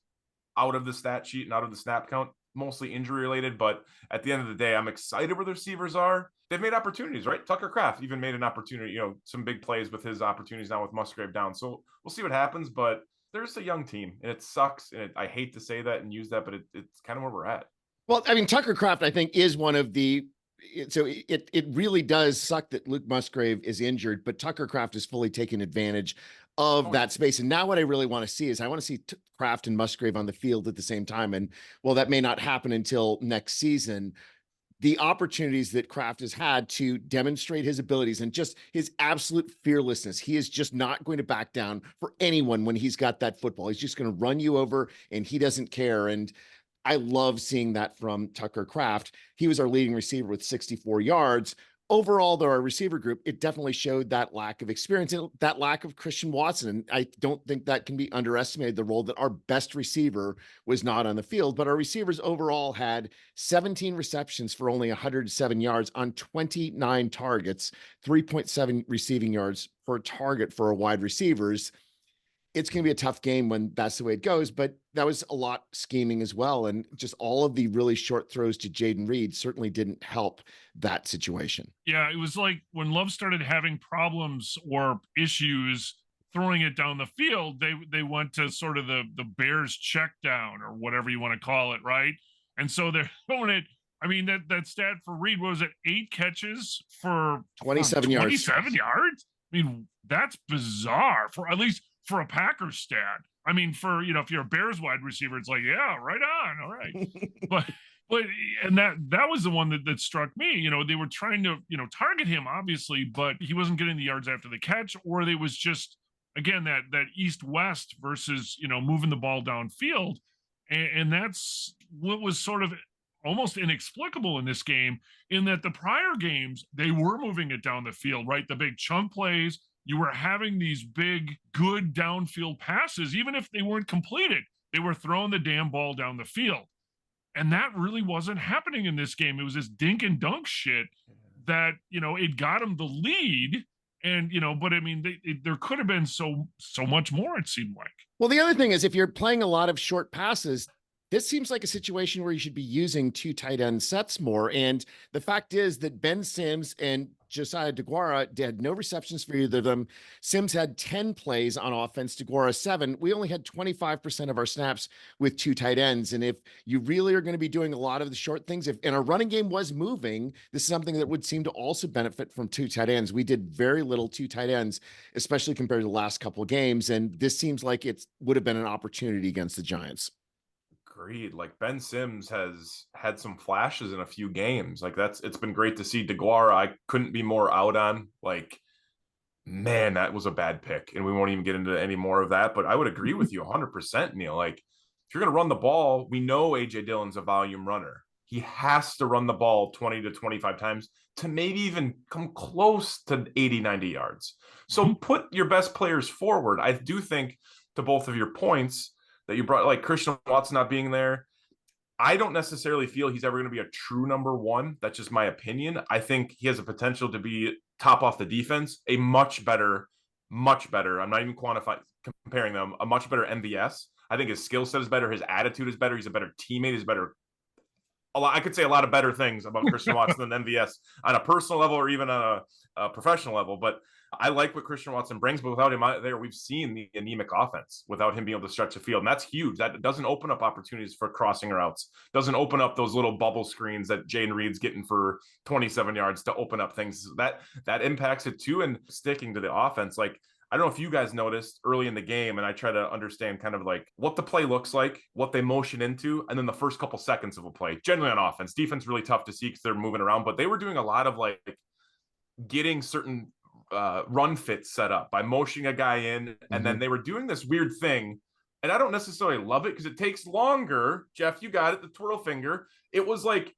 out of the stat sheet and out of the snap count, mostly injury related. But at the end of the day, I'm excited where the receivers are. They've made opportunities, right? Tucker Kraft even made an opportunity, some big plays with his opportunities now with Musgrave down. So we'll see what happens, but there's a young team and it sucks. And I hate to say that and use that, but it's kind of where we're at. Well, I mean, Tucker Kraft, I think, is one of the, so it really does suck that Luke Musgrave is injured, but Tucker Kraft is fully taking advantage of that space. And now what I really want to see is I want to see Kraft and Musgrave on the field at the same time. And well, that may not happen until next season. The opportunities that Kraft has had to demonstrate his abilities and just his absolute fearlessness. He is just not going to back down for anyone when he's got that football. He's just going to run you over and he doesn't care. And I love seeing that from Tucker Kraft. He was our leading receiver with 64 yards. Overall, though, our receiver group, it definitely showed that lack of experience and that lack of Christian Watson. And I don't think that can be underestimated, the role that our best receiver was not on the field. But our receivers overall had 17 receptions for only 107 yards on 29 targets, 3.7 receiving yards per target for our wide receivers. It's going to be a tough game when that's the way it goes, but that was a lot scheming as well. And just all of the really short throws to Jaden Reed certainly didn't help that situation. Yeah, it was like when Love started having problems or issues throwing it down the field, they went to sort of the Bears check down or whatever you want to call it, right? And so they're throwing it. I mean, that stat for Reed, what was it, 8 catches for 27 yards. 27 yards? I mean, that's bizarre for at least for a Packers stat. I mean, for, if you're a Bears wide receiver, it's like, yeah, right on. All right. but and that was the one that struck me. They were trying to, target him, obviously, but he wasn't getting the yards after the catch, or they was just, again, that east-west versus, moving the ball downfield. And that's what was sort of almost inexplicable in this game, in that the prior games, they were moving it down the field, right? The big chunk plays, you were having these big, good downfield passes, even if they weren't completed, they were throwing the damn ball down the field. And that really wasn't happening in this game. It was this dink and dunk shit that, it got them the lead. And, but I mean, there could have been so much more, it seemed like. Well, the other thing is, if you're playing a lot of short passes, this seems like a situation where you should be using 2 tight end sets more. And the fact is that Ben Sims and Josiah DeGuara had no receptions for either of them. Sims had 10 plays on offense, DeGuara 7. We only had 25% of our snaps with 2 tight ends. And if you really are going to be doing a lot of the short things, and our running game was moving, this is something that would seem to also benefit from 2 tight ends. We did very little 2 tight ends, especially compared to the last couple of games. And this seems like it would have been an opportunity against the Giants. Agreed. Like Ben Sims has had some flashes in a few games. Like it's been great to see. DeGuara, I couldn't be more out on. Like, man, that was a bad pick. And we won't even get into any more of that. But I would agree with you 100%, Neil. Like, if you're going to run the ball, we know AJ Dillon's a volume runner. He has to run the ball 20 to 25 times to maybe even come close to 80, 90 yards. So put your best players forward. I do think, to both of your points that you brought, like Christian Watson not being there, I don't necessarily feel he's ever going to be a true number 1. That's just my opinion. I think he has a potential to be top off the defense, a much better, I'm not even comparing them, a much better MVS. I think his skill set is better. His attitude is better. He's a better teammate. He's better. I could say a lot of better things about Christian Watson than MVS on a personal level or even on a professional level. But I like what Christian Watson brings, but without him out there, we've seen the anemic offense without him being able to stretch the field. And that's huge. That doesn't open up opportunities for crossing routes, doesn't open up those little bubble screens that Jaden Reed's getting for 27 yards to open up things. That impacts it too. And sticking to the offense, like, I don't know if you guys noticed early in the game, and I try to understand kind of like what the play looks like, what they motion into, and then the first couple seconds of a play, generally on offense. Defense really tough to see because they're moving around, but they were doing a lot of like getting certain run fits set up by motioning a guy in, and then they were doing this weird thing, and I don't necessarily love it because it takes longer. Jeff, you got it, the twirl finger. It was like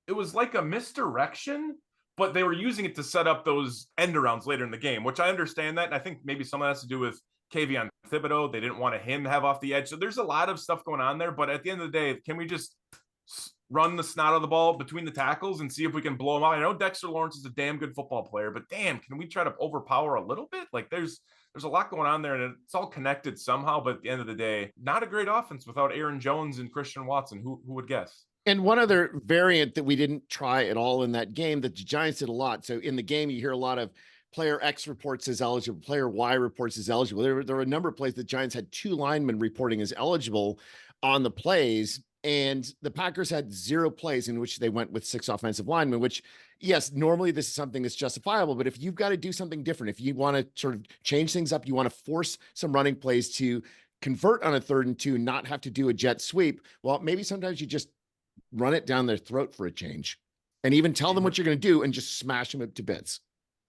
a misdirection, but they were using it to set up those end arounds later in the game, which I understand that. And I think maybe some of that has to do with Kayvon Thibodeau. They didn't want him to have off the edge. So there's a lot of stuff going on there. But at the end of the day, can we just run the snot of the ball between the tackles and see if we can blow them out? I know Dexter Lawrence is a damn good football player, but damn, can we try to overpower a little bit? Like there's a lot going on there, and it's all connected somehow. But at the end of the day, not a great offense without Aaron Jones and Christian Watson. Who would guess? And one other variant that we didn't try at all in that game that the Giants did a lot. So in the game, you hear a lot of player X reports as eligible, player Y reports as eligible. There were a number of plays that Giants had 2 linemen reporting as eligible on the plays. And the Packers had 0 plays in which they went with 6 offensive linemen, which, yes, normally this is something that's justifiable. But if you've got to do something different, if you want to sort of change things up, you want to force some running plays to convert on a 3rd and 2, not have to do a jet sweep. Well, maybe sometimes you just run it down their throat for a change and even tell them what you're going to do and just smash them up to bits.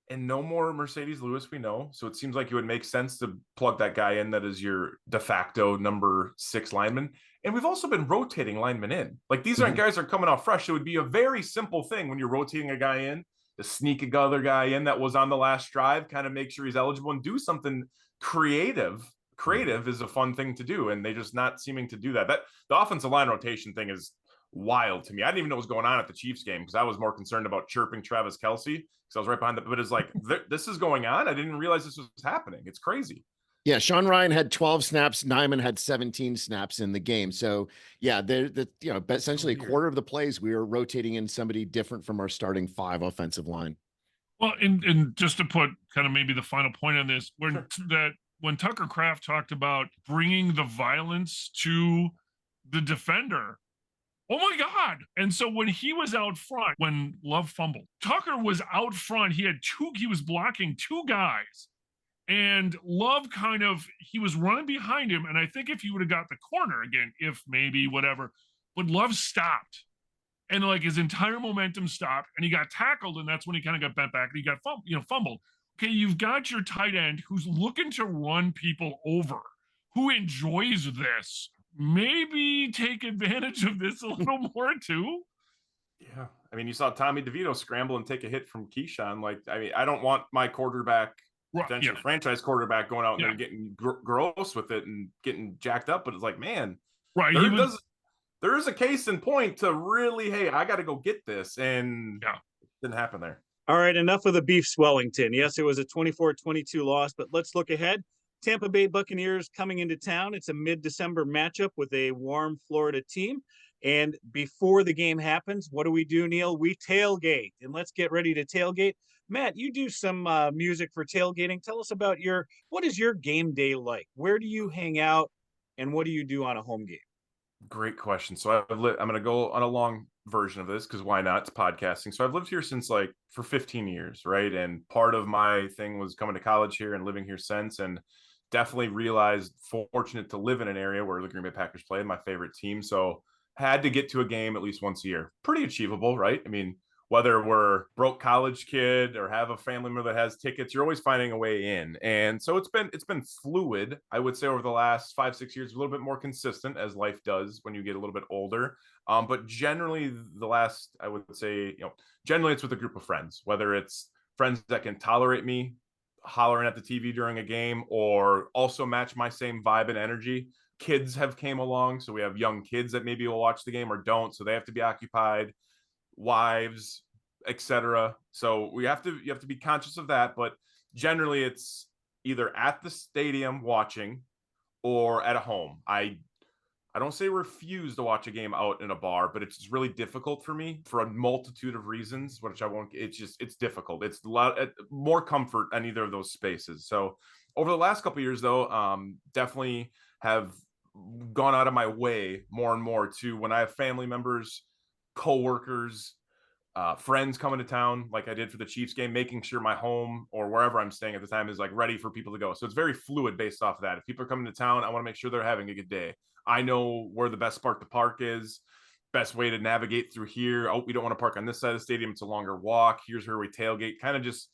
And no more Mercedes Lewis, we know. So it seems like it would make sense to plug that guy in that is your de facto number 6 lineman. And we've also been rotating linemen in. Like these aren't guys that are coming off fresh. It would be a very simple thing when you're rotating a guy in to sneak another guy in that was on the last drive, kind of make sure he's eligible and do something creative. Creative is a fun thing to do. And they just not seeming to do that. The offensive line rotation thing is wild to me. I didn't even know what was going on at the Chiefs game because I was more concerned about chirping Travis Kelce because I was right behind the, but it's like, this is going on. I didn't realize this was happening. It's crazy. Yeah. Sean Ryan had 12 snaps. Nyman had 17 snaps in the game. So yeah, essentially a quarter of the plays, we were rotating in somebody different from our starting 5 offensive line. Well, and just to put kind of maybe the final point on this, when Tucker Kraft talked about bringing the violence to the defender, oh my God. And so when he was out front, when Love fumbled, Tucker was out front. He was blocking 2 guys, and Love he was running behind him. And I think if he would have got the corner again, if maybe whatever, but Love stopped and like his entire momentum stopped and he got tackled. And that's when he kind of got bent back and he got fumbled. Okay. You've got your tight end who's looking to run people over, who enjoys this. Maybe take advantage of this a little more too. Yeah. I mean, you saw Tommy DeVito scramble and take a hit from Keyshawn. Like, I mean, I don't want my quarterback, potential franchise quarterback, going out and getting gross with it and getting jacked up. But it's like, man, right. There is a case in point to really, hey, I got to go get this. And it didn't happen there. All right. Enough of the beef Swellington. Yes, it was a 24-22 loss, but let's look ahead. Tampa Bay Buccaneers coming into town. It's a mid-December matchup with a warm Florida team. And before the game happens, what do we do, Neil? We tailgate. And let's get ready to tailgate Matt, you do some music for tailgating. Tell us about what is your game day like? Where do you hang out, and what do you do on a home game? Great question. So I'm going to go on a long version of this because why not? It's podcasting. So I've lived here since like for 15 years, right? And part of my thing was coming to college here and living here since, and definitely realized fortunate to live in an area where the Green Bay Packers play, my favorite team. So had to get to a game at least once a year. Pretty achievable, right? I mean, whether we're broke college kid or have a family member that has tickets, you're always finding a way in. And so it's been fluid. I would say over the last 5-6 years, a little bit more consistent as life does when you get a little bit older. But generally the last, I would say, generally it's with a group of friends, whether it's friends that can tolerate me hollering at the TV during a game or also match my same vibe and energy. Kids have came along. So we have young kids that maybe will watch the game or don't. So they have to be occupied, wives, etc. So you have to be conscious of that. But generally, it's either at the stadium watching or at a home. I don't say refuse to watch a game out in a bar, but it's really difficult for me for a multitude of reasons, which I won't. It's difficult. It's a lot more comfort in either of those spaces. So over the last couple of years, though, definitely have gone out of my way more and more to when I have family members, coworkers, friends coming to town, like I did for the Chiefs game, making sure my home or wherever I'm staying at the time is like ready for people to go. So it's very fluid based off of that. If people are coming to town, I want to make sure they're having a good day. I know where the best spot to park is, best way to navigate through here. Oh, we don't want to park on this side of the stadium. It's a longer walk. Here's where we tailgate. Kind of just,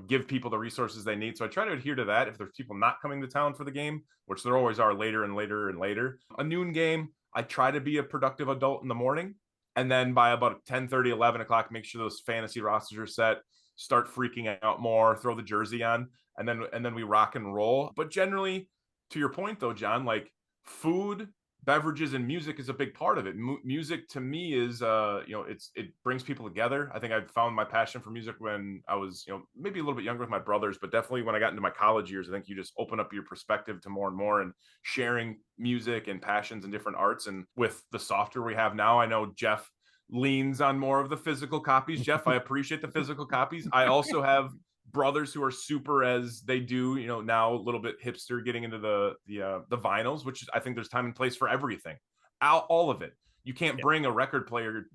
give people the resources they need. So I try to adhere to that. If there's people not coming to town for the game, which there always are later and later and later, a noon game, I try to be a productive adult in the morning. And then by about 10:30, 11 o'clock, make sure those fantasy rosters are set, start freaking out more, throw the jersey on, and then we rock and roll. But generally, to your point though, John, like food, beverages, and music is a big part of it. Music to me is, it brings people together. I think I found my passion for music when I was, maybe a little bit younger with my brothers, but definitely when I got into my college years, I think you just open up your perspective to more and more and sharing music and passions and different arts. And with the software we have now, I know Jeff leans on more of the physical copies. Jeff, I appreciate the physical copies. I also have brothers who are super as they do, now a little bit hipster getting into the vinyls, which I think there's time and place for everything. All of it. You can't bring a record player.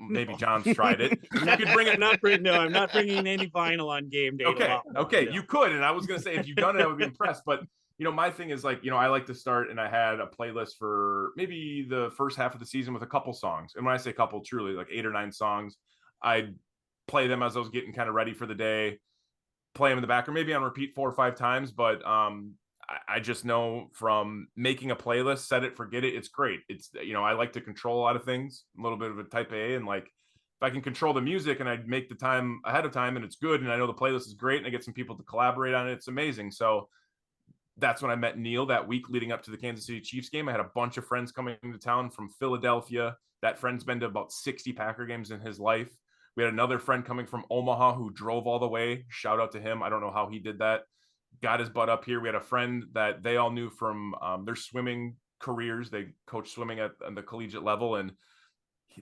Maybe John's tried it. You could bring it. I'm not bringing any vinyl on game day. Okay. You could. And I was going to say, if you've done it, I would be impressed. But my thing is like, I like to start, and I had a playlist for maybe the first half of the season with a couple songs. And when I say couple, truly like 8 or 9 songs, I'd play them as I was getting kind of ready for the day, play them in the back, or maybe on repeat 4 or 5 times. But I just know from making a playlist, set it, forget it. It's great. It's, I like to control a lot of things, a little bit of a type A, and like, if I can control the music and I make the time ahead of time and it's good, and I know the playlist is great and I get some people to collaborate on it, it's amazing. So that's when I met Neil that week leading up to the Kansas City Chiefs game. I had a bunch of friends coming to town from Philadelphia. That friend's been to about 60 Packer games in his life. We had another friend coming from Omaha who drove all the way. Shout out to him. I don't know how he did that. Got his butt up here. We had a friend that they all knew from their swimming careers. They coach swimming at the collegiate level, and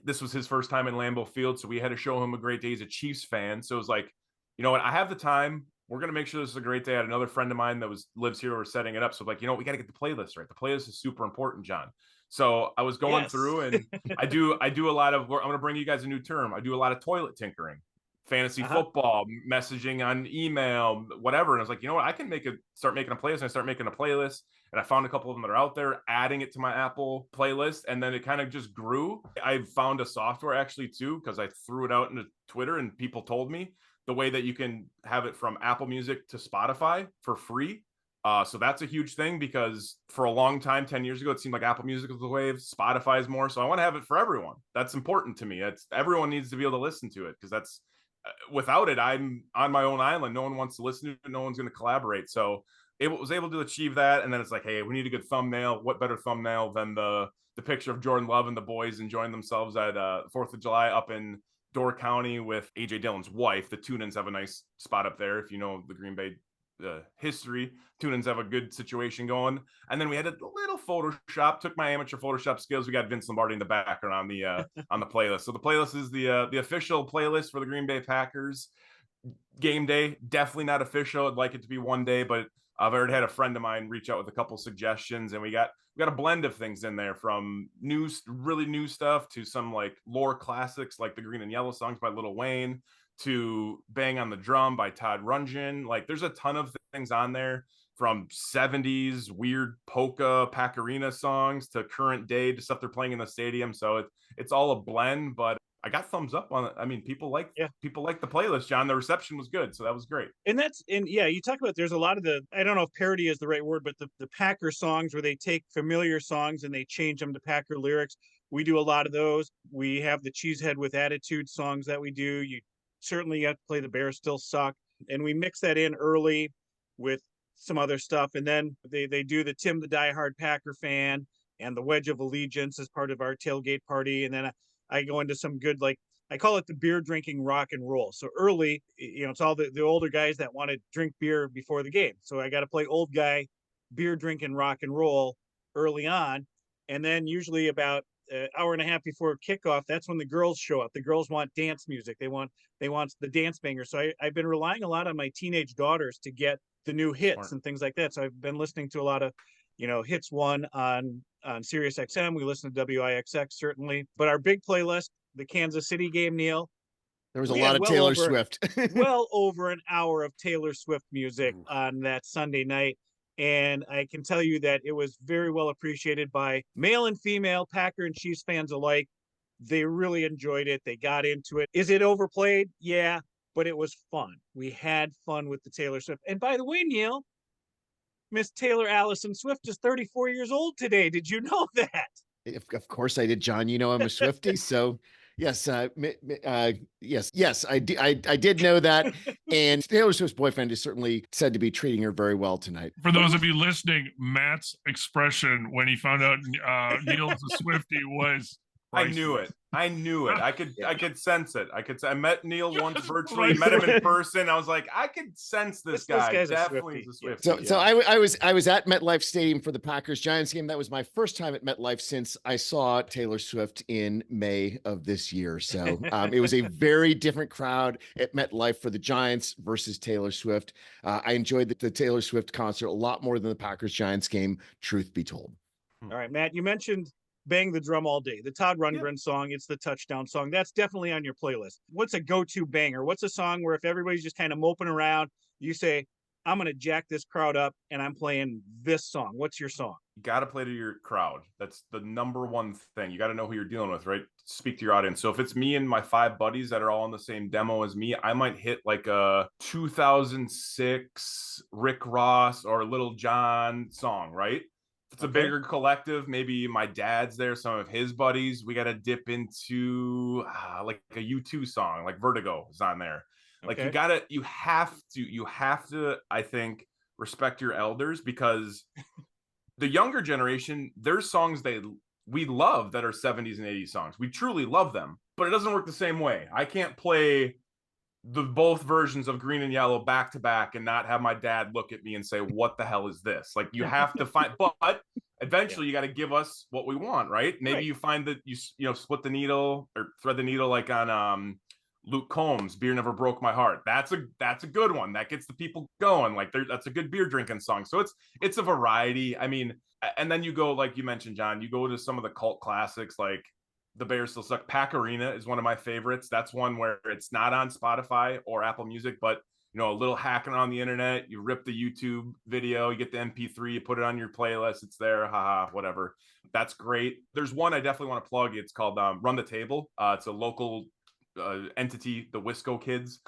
this was his first time in Lambeau Field. So we had to show him a great day. He's a Chiefs fan. So it was like, you know what? I have the time. We're going to make sure this is a great day. I had another friend of mine that lives here. We're setting it up. So like, we got to get the playlist right. The playlist is super important, John. So I was going through, and I do a lot of, I'm going to bring you guys a new term. I do a lot of toilet tinkering, fantasy football, messaging on email, whatever. And I was like, I can start making a playlist. And I start making a playlist, and I found a couple of them that are out there, adding it to my Apple playlist. And then it kind of just grew. I found a software actually too, because I threw it out into Twitter and people told me the way that you can have it from Apple Music to Spotify for free. So that's a huge thing, because for a long time, 10 years ago, it seemed like Apple Music was the wave, Spotify is more. So I want to have it for everyone. That's important to me. Everyone needs to be able to listen to it, because that's without it, I'm on my own island. No one wants to listen to it. No one's going to collaborate. So it was able to achieve that. And then it's like, hey, we need a good thumbnail. What better thumbnail than the picture of Jordan Love and the boys enjoying themselves at 4th of July up in Door County with AJ Dillon's wife. The Tune-ins have a nice spot up there. If you know the Green Bay history, Tune-ins have a good situation going. And then we had a little Photoshop, took my amateur Photoshop skills. We got Vince Lombardi in the background on the playlist. So the playlist is the official playlist for the Green Bay Packers. game day, definitely not official. I'd like it to be one day, but I've already had a friend of mine reach out with a couple suggestions, and we got a blend of things in there, from really new stuff to some like lore classics like the Green and Yellow songs by Lil Wayne, to Bang on the Drum by Todd Rundgren. Like there's a ton of things on there, from 70s weird polka Pacarina songs to current day to stuff they're playing in the stadium. So it's all a blend, but I got thumbs up on it. I mean, people like the playlist, John. The reception was good, so that was great. And you talk about, there's a lot of I don't know if parody is the right word, but the Packer songs where they take familiar songs and they change them to Packer lyrics. We do a lot of those. We have the Cheesehead with Attitude songs that we do. You certainly have to play The Bears Still Suck, and we mix that in early with some other stuff. And then they do the Tim the Diehard Packer Fan and the Wedge of Allegiance as part of our tailgate party. And then I go into some good, like, I call it the beer drinking rock and roll. So early, it's all the older guys that want to drink beer before the game. So I got to play old guy beer drinking rock and roll early on. And then usually about an hour and a half before kickoff, that's when the girls show up. The girls want dance music. They want the dance banger. So I've been relying a lot on my teenage daughters to get the new hits and things like that. So I've been listening to a lot of, Hits One on Sirius XM. We listen to WIXX certainly, but our big playlist, the Kansas City game, Neil. There was a lot of Taylor Swift. Well over an hour of Taylor Swift music on that Sunday night. And I can tell you that it was very well appreciated by male and female Packer and Chiefs fans alike. They really enjoyed it. They got into it. Is it overplayed? Yeah, but it was fun. We had fun with the Taylor Swift. And by the way, Neil, Miss Taylor Allison Swift is 34 years old today. Did you know that? Of course I did, John. You know I'm a Swiftie, so yes, yes, I did know that. And Taylor Swift's boyfriend is certainly said to be treating her very well tonight. For those of you listening, Matt's expression when he found out Neil's a Swiftie was I knew it. I could sense it. I met Neil once virtually, met him in person. I was like, I could sense this guy. Definitely is a Swiftie. So I was at MetLife Stadium for the Packers Giants game. That was my first time at MetLife since I saw Taylor Swift in May of this year. So it was a very different crowd at MetLife for the Giants versus Taylor Swift. I enjoyed the Taylor Swift concert a lot more than the Packers Giants game, truth be told. All right, Matt, you mentioned Bang the Drum All Day, the Todd Rundgren song. It's the touchdown song. That's definitely on your playlist. What's a go-to banger? What's a song where if everybody's just kind of moping around, you say, I'm going to jack this crowd up and I'm playing this song? What's your song? You got to play to your crowd. That's the number one thing. You got to know who you're dealing with, right? Speak to your audience. So if it's me and my 5 buddies that are all in the same demo as me, I might hit like a 2006 Rick Ross or Little John song, right? It's a bigger collective. Maybe my dad's there, some of his buddies. We got to dip into like a U2 song, like Vertigo is on there. Like you have to, I think, respect your elders, because the younger generation, there's songs we love that are 70s and 80s songs. We truly love them, but it doesn't work the same way. I can't play both versions of Green and Yellow back to back and not have my dad look at me and say, what the hell is this? Like, you have to find, but eventually you got to give us what we want, right? Maybe you find that you split the needle or thread the needle, like on Luke Combs, Beer Never Broke My Heart. That's a good one. That gets the people going. Like, that's a good beer drinking song. So it's a variety. I mean, and then you go, like you mentioned, John, you go to some of the cult classics, like The Bears Still Suck. Pacarina is one of my favorites. That's one where it's not on Spotify or Apple Music, but a little hacking on the internet. You rip the YouTube video, you get the MP3, you put it on your playlist. It's there, haha, whatever. That's great. There's one I definitely want to plug. It's called Run the Table. It's a local entity, the Wisco Kids.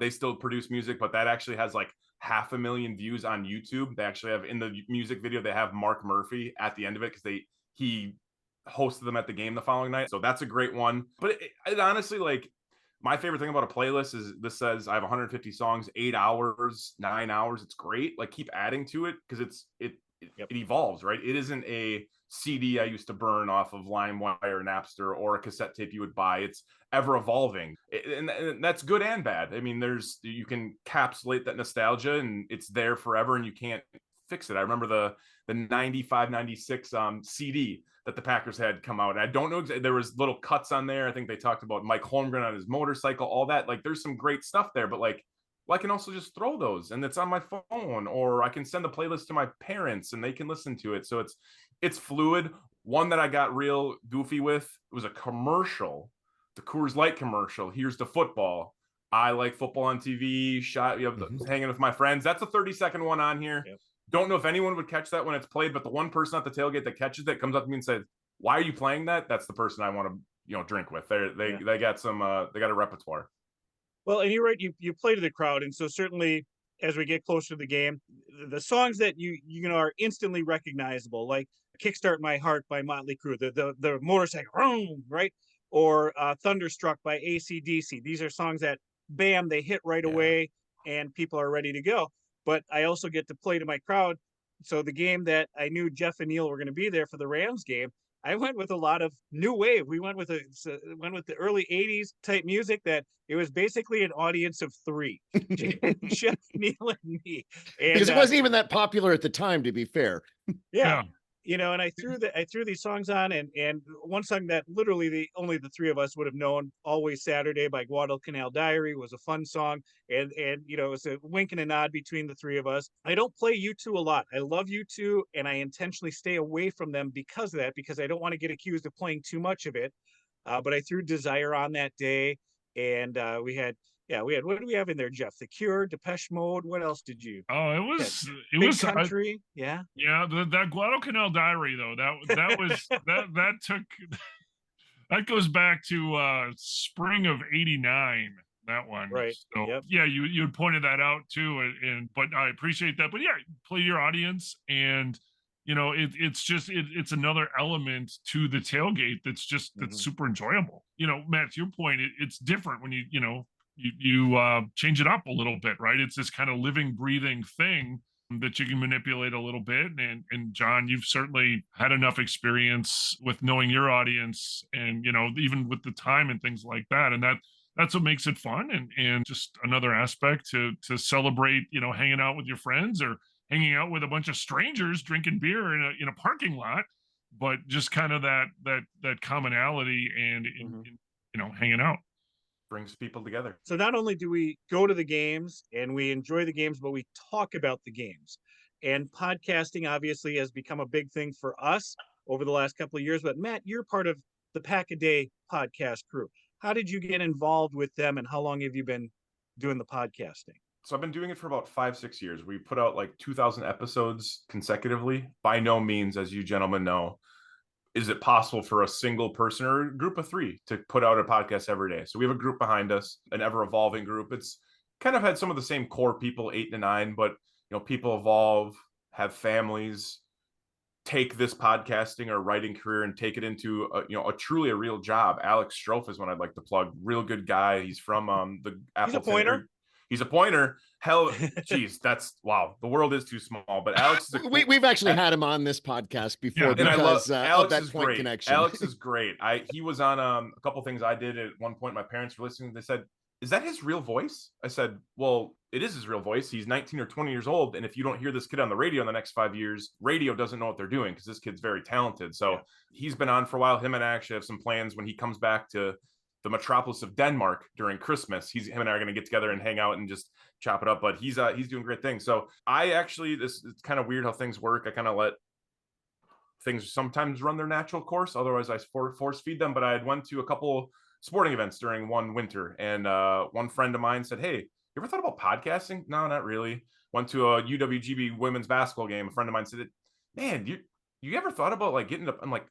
They still produce music, but that actually has like 500,000 views on YouTube. They actually have, in the music video, they have Mark Murphy at the end of it, because he hosted them at the game the following night. So that's a great one. But it honestly, like, my favorite thing about a playlist is this says I have 150 songs, 8 hours, 9 hours. It's great. Like, keep adding to it, because it evolves, right? It isn't a CD I used to burn off of LimeWire, Napster, or a cassette tape you would buy. It's ever evolving, and that's good and bad. I mean, you can capsulate that nostalgia, and it's there forever, and you can't fix it. I remember the 95, 96 CD that the Packers had come out. And I don't know exactly, there was little cuts on there. I think they talked about Mike Holmgren on his motorcycle, all that. Like there's some great stuff there, but like, well, I can also just throw those and it's on my phone, or I can send the playlist to my parents and they can listen to it. So it's fluid. One that I got real goofy with, it was a commercial, the Coors Light commercial. Here's the football. I like football on TV, hanging with my friends. That's a 30-second one on here. Yep. Don't know if anyone would catch that when it's played, but the one person at the tailgate that catches that comes up to me and says, "Why are you playing that?" That's the person I want to, drink with. They got some they got a repertoire. Well, and you're right. You play to the crowd, and so certainly as we get closer to the game, the songs that you are instantly recognizable, like "Kickstart My Heart" by Motley Crue, the motorcycle, right, or "Thunderstruck" by AC/DC. These are songs that, bam, they hit right away, and people are ready to go. But I also get to play to my crowd. So the game that I knew Jeff and Neil were going to be there for the Rams game, I went with a lot of new wave. We went with the early 80s type music that it was basically an audience of three, Jeff, Neil, and me. And, because it wasn't even that popular at the time, to be fair. Yeah. And I threw these songs on, and one song that literally only the three of us would have known, "Always Saturday" by Guadalcanal Diary, was a fun song, and it was a wink and a nod between the three of us. I don't play U2 a lot. I love U2, and I intentionally stay away from them because of that, because I don't want to get accused of playing too much of it. But I threw Desire on that day, and we had, what do we have in there, Jeff? The Cure, Depeche Mode. What else did you? Oh, it Big was country. Yeah. That Guadalcanal Diary though, that was that goes back to spring of '89. That one, right? So yep. Yeah, you had pointed that out too, but I appreciate that. But yeah, play your audience, and it's another element to the tailgate that's super enjoyable. Matt, to your point, it's different when you change it up a little bit, right? It's this kind of living, breathing thing that you can manipulate a little bit. And John, you've certainly had enough experience with knowing your audience, and even with the time and things like that. And that's what makes it fun, and just another aspect to celebrate, hanging out with your friends or hanging out with a bunch of strangers drinking beer in a parking lot, but just kind of that commonality and hanging out. Brings people together. So not only do we go to the games and we enjoy the games, but we talk about the games. And podcasting obviously has become a big thing for us over the last couple of years. But Matt, you're part of the Pack a Day podcast crew. How did you get involved with them, and how long have you been doing the podcasting? So I've been doing it for about 5-6 years. We put out like 2,000 episodes consecutively. By no means, as you gentlemen know, is it possible for a single person or a group of three to put out a podcast every day. So we have a group behind us, an ever evolving group. It's kind of had some of the same core people, 8 to 9, but people evolve, have families, take this podcasting or writing career and take it into a truly a real job. Alex Strofe is one I'd like to plug. Real good guy. He's from the Appleton. He's a pointer. Hell, geez, that's wow. The world is too small. But Alex is we've actually had him on this podcast before because Alex of that is point great. connection. Alex is great. He was on a couple things I did at one point. My parents were listening. They said, "Is that his real voice?" I said, "Well, it is his real voice. He's 19 or 20 years old, and if you don't hear this kid on the radio in the next 5 years, radio doesn't know what they're doing because this kid's very talented." So he's been on for a while. Him and I actually have some plans when he comes back to the metropolis of Denmark during Christmas. Him and I are going to get together and hang out and just chop it up. But he's doing great things. So I actually, it's kind of weird how things work. I kind of let things sometimes run their natural course. Otherwise, I force feed them. But I had went to a couple sporting events during one winter, and one friend of mine said, "Hey, you ever thought about podcasting?" "No, not really." Went to a UWGB women's basketball game. A friend of mine said, "Man, you ever thought about like getting up?" I'm like,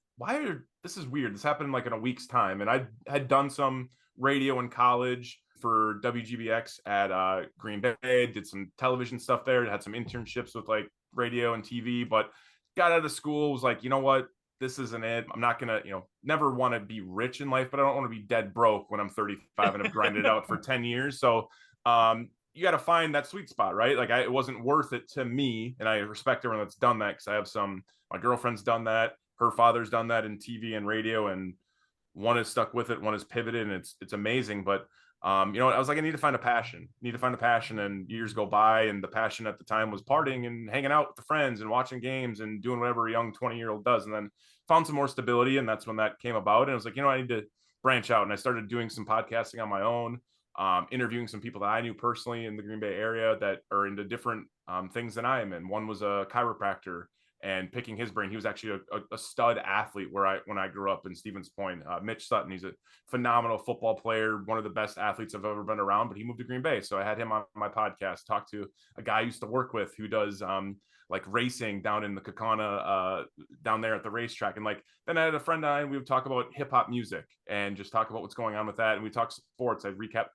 this is weird. This happened like in a week's time. And I had done some radio in college for WGBX at Green Bay, did some television stuff there, had some internships with like radio and TV, but got out of school, was like, you know what? This isn't it. I'm not going to, never want to be rich in life, but I don't want to be dead broke when I'm 35 and have grinded it out for 10 years. So you got to find that sweet spot, right? Like it wasn't worth it to me. And I respect everyone that's done that, because I have my girlfriend's done that. Her father's done that in TV and radio, and one is stuck with it, one is pivoted, and it's amazing. But I was like, I need to find a passion, and years go by, and the passion at the time was partying and hanging out with the friends and watching games and doing whatever a young 20-year-old does. And then found some more stability, and that's when that came about. And I was like, I need to branch out. And I started doing some podcasting on my own, interviewing some people that I knew personally in the Green Bay area that are into different things than I am. And one was a chiropractor, and picking his brain. He was actually a stud athlete when I grew up in Stevens Point. Mitch Sutton, he's a phenomenal football player, one of the best athletes I've ever been around, but he moved to Green Bay. So I had him on my podcast, talked to a guy I used to work with who does like racing down in the Kaukauna, down there at the racetrack. And like, then I had a friend and I, we would talk about hip hop music and just talk about what's going on with that. And we talk sports. I'd recap